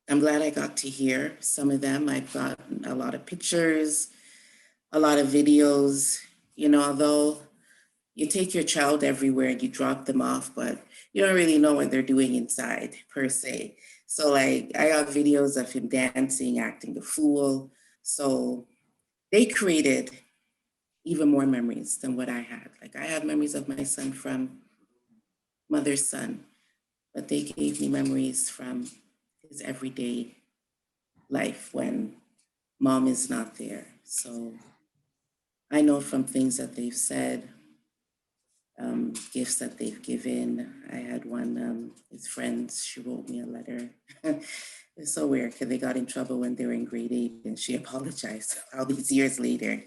I'm glad I got to hear some of them. I've gotten a lot of pictures, a lot of videos, although you take your child everywhere and you drop them off, but you don't really know what they're doing inside per se. So like I have videos of him dancing, acting the fool. So they created even more memories than what I had. Like I have memories of my son from mother's son, but they gave me memories from his everyday life when mom is not there. So I know from things that they've said, gifts that they've given. I had one, his friends, she wrote me a letter. It's so weird because they got in trouble when they were in grade 8 and she apologized all these years later.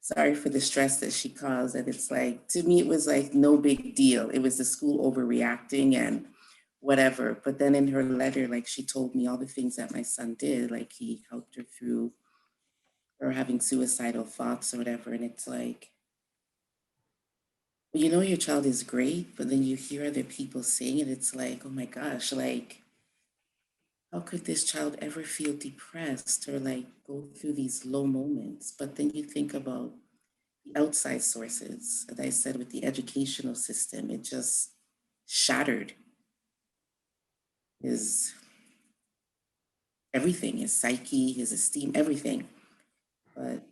Sorry for the stress that she caused. And it's like, to me, it was like no big deal. It was the school overreacting and whatever. But then in her letter, like she told me all the things that my son did, like he helped her through her having suicidal thoughts or whatever. And it's like, you know your child is great, but then you hear other people saying it, it's like, oh my gosh, like, how could this child ever feel depressed or like go through these low moments? But then you think about the outside sources, as I said, with the educational system, it just shattered his everything, his psyche, his esteem, everything. But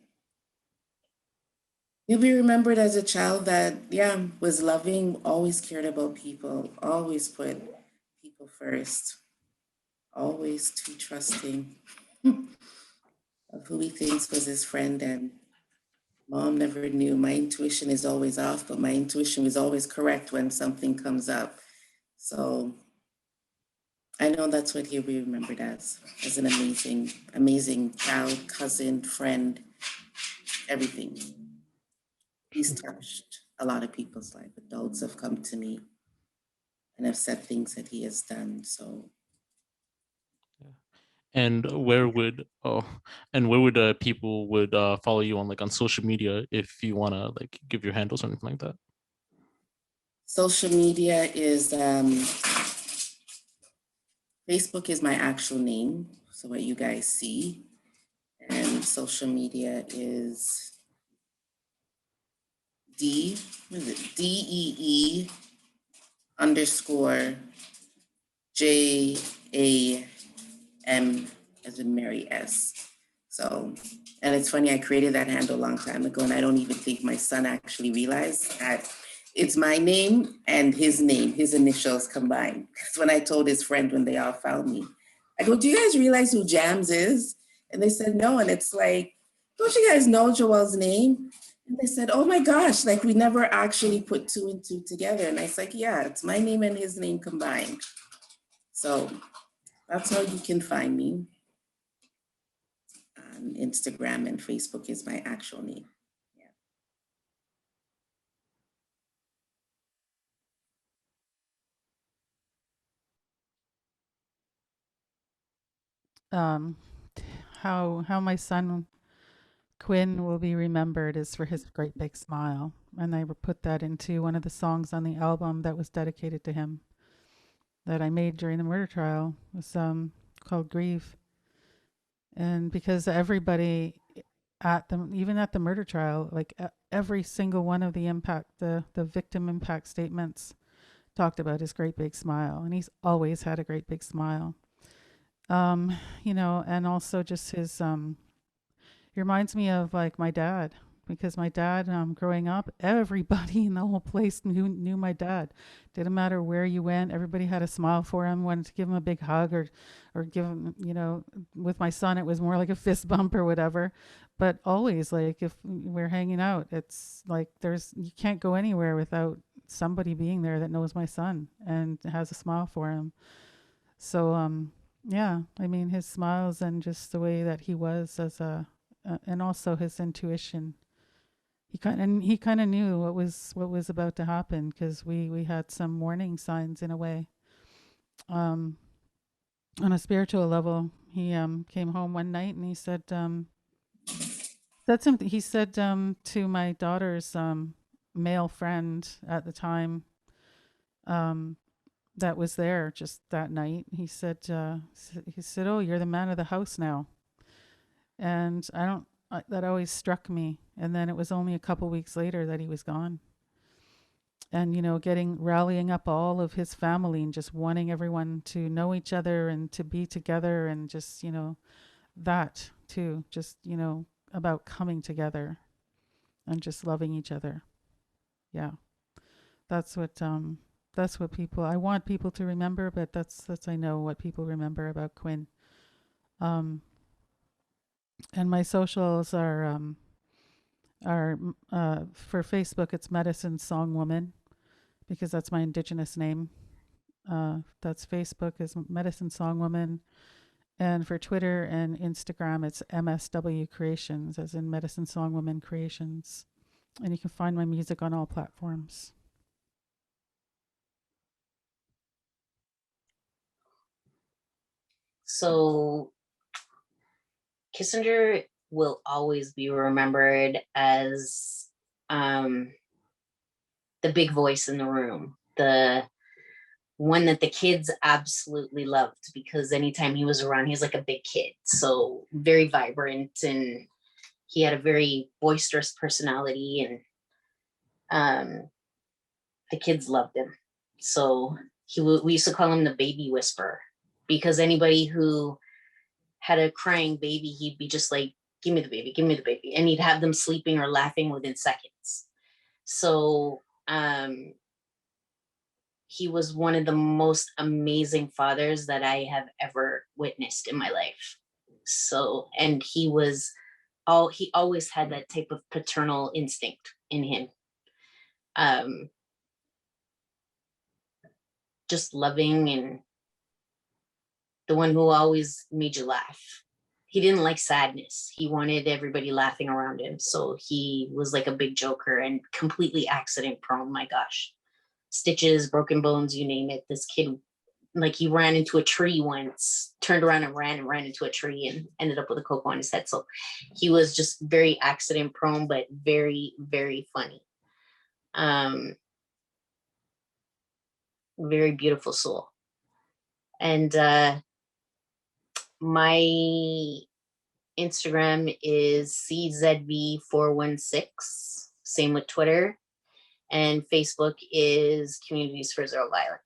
he'll be remembered as a child that, yeah, was loving, always cared about people, always put people first, always too trusting of who he thinks was his friend. And mom never knew. My intuition is always off, but my intuition was always correct when something comes up. So I know that's what he'll be remembered as an amazing, amazing child, cousin, friend, everything. He's touched a lot of people's life. Adults have come to me and have said things that he has done. So And where would people would follow you on, like on social media, if you want to like give your handles or anything like that? social media is Facebook is my actual name, so what you guys see, and social media is DEE underscore JAM as in Mary S. So, and it's funny, I created that handle a long time ago, and I don't even think my son actually realized that it's my name and his name, his initials combined. Because when I told his friend when they all found me, I go, do you guys realize who Jams is? And they said, no. And it's like, don't you guys know Joel's name? And they said, oh my gosh, like we never actually put 2 and 2 together. And I was like, yeah, it's my name and his name combined. So that's how you can find me. Instagram and Facebook is my actual name. How my son Quinn will be remembered is for his great big smile, and I put that into one of the songs on the album that was dedicated to him that I made during the murder trial. It was called Grieve, and because everybody even at the murder trial, like every single one of the victim impact statements talked about his great big smile, and he's always had a great big smile. And also just his he reminds me of like my dad, because my dad, growing up, everybody in the whole place knew my dad. Didn't matter where you went, everybody had a smile for him, wanted to give him a big hug or give him, with my son, it was more like a fist bump or whatever. but always, like, if we're hanging out, it's like you can't go anywhere without somebody being there that knows my son and has a smile for him. So yeah, I mean, his smiles and just the way that he was as and also his intuition. He kind of knew what was about to happen, because we had some warning signs in a way. On a spiritual level, he came home one night and he said something. He said to my daughter's male friend at the time, that was there just that night. He said, "Oh, you're the man of the house now." And that always struck me. And then it was only a couple weeks later that he was gone. And, rallying up all of his family and just wanting everyone to know each other and to be together, and just, that too, just, about coming together and just loving each other. Yeah. That's what I want people to remember, but that's I know what people remember about Quinn. And my socials are for Facebook, it's Medicine Song Woman, because that's my Indigenous name. That's Facebook is Medicine Song Woman. And for Twitter and Instagram, it's MSW Creations, as in Medicine Song Woman Creations. And you can find my music on all platforms. So Kissinger will always be remembered as the big voice in the room, the one that the kids absolutely loved, because anytime he was around, he was like a big kid. So very vibrant, and he had a very boisterous personality, and the kids loved him. So we used to call him the baby whisperer, because anybody who had a crying baby, he'd be just like, "Give me the baby, give me the baby." And he'd have them sleeping or laughing within seconds. So he was one of the most amazing fathers that I have ever witnessed in my life. So, and he always had that type of paternal instinct in him. Just loving, and the one who always made you laugh. He didn't like sadness. He wanted everybody laughing around him. So he was like a big joker and completely accident prone. My gosh. Stitches, broken bones, you name it. This kid, like, he ran into a tree once, turned around and ran into a tree, and ended up with a cocoa on his head. So he was just very accident prone, but very, very funny. Very beautiful soul. And my Instagram is CZV416. Same with Twitter. And Facebook is Communities for Zero Violence.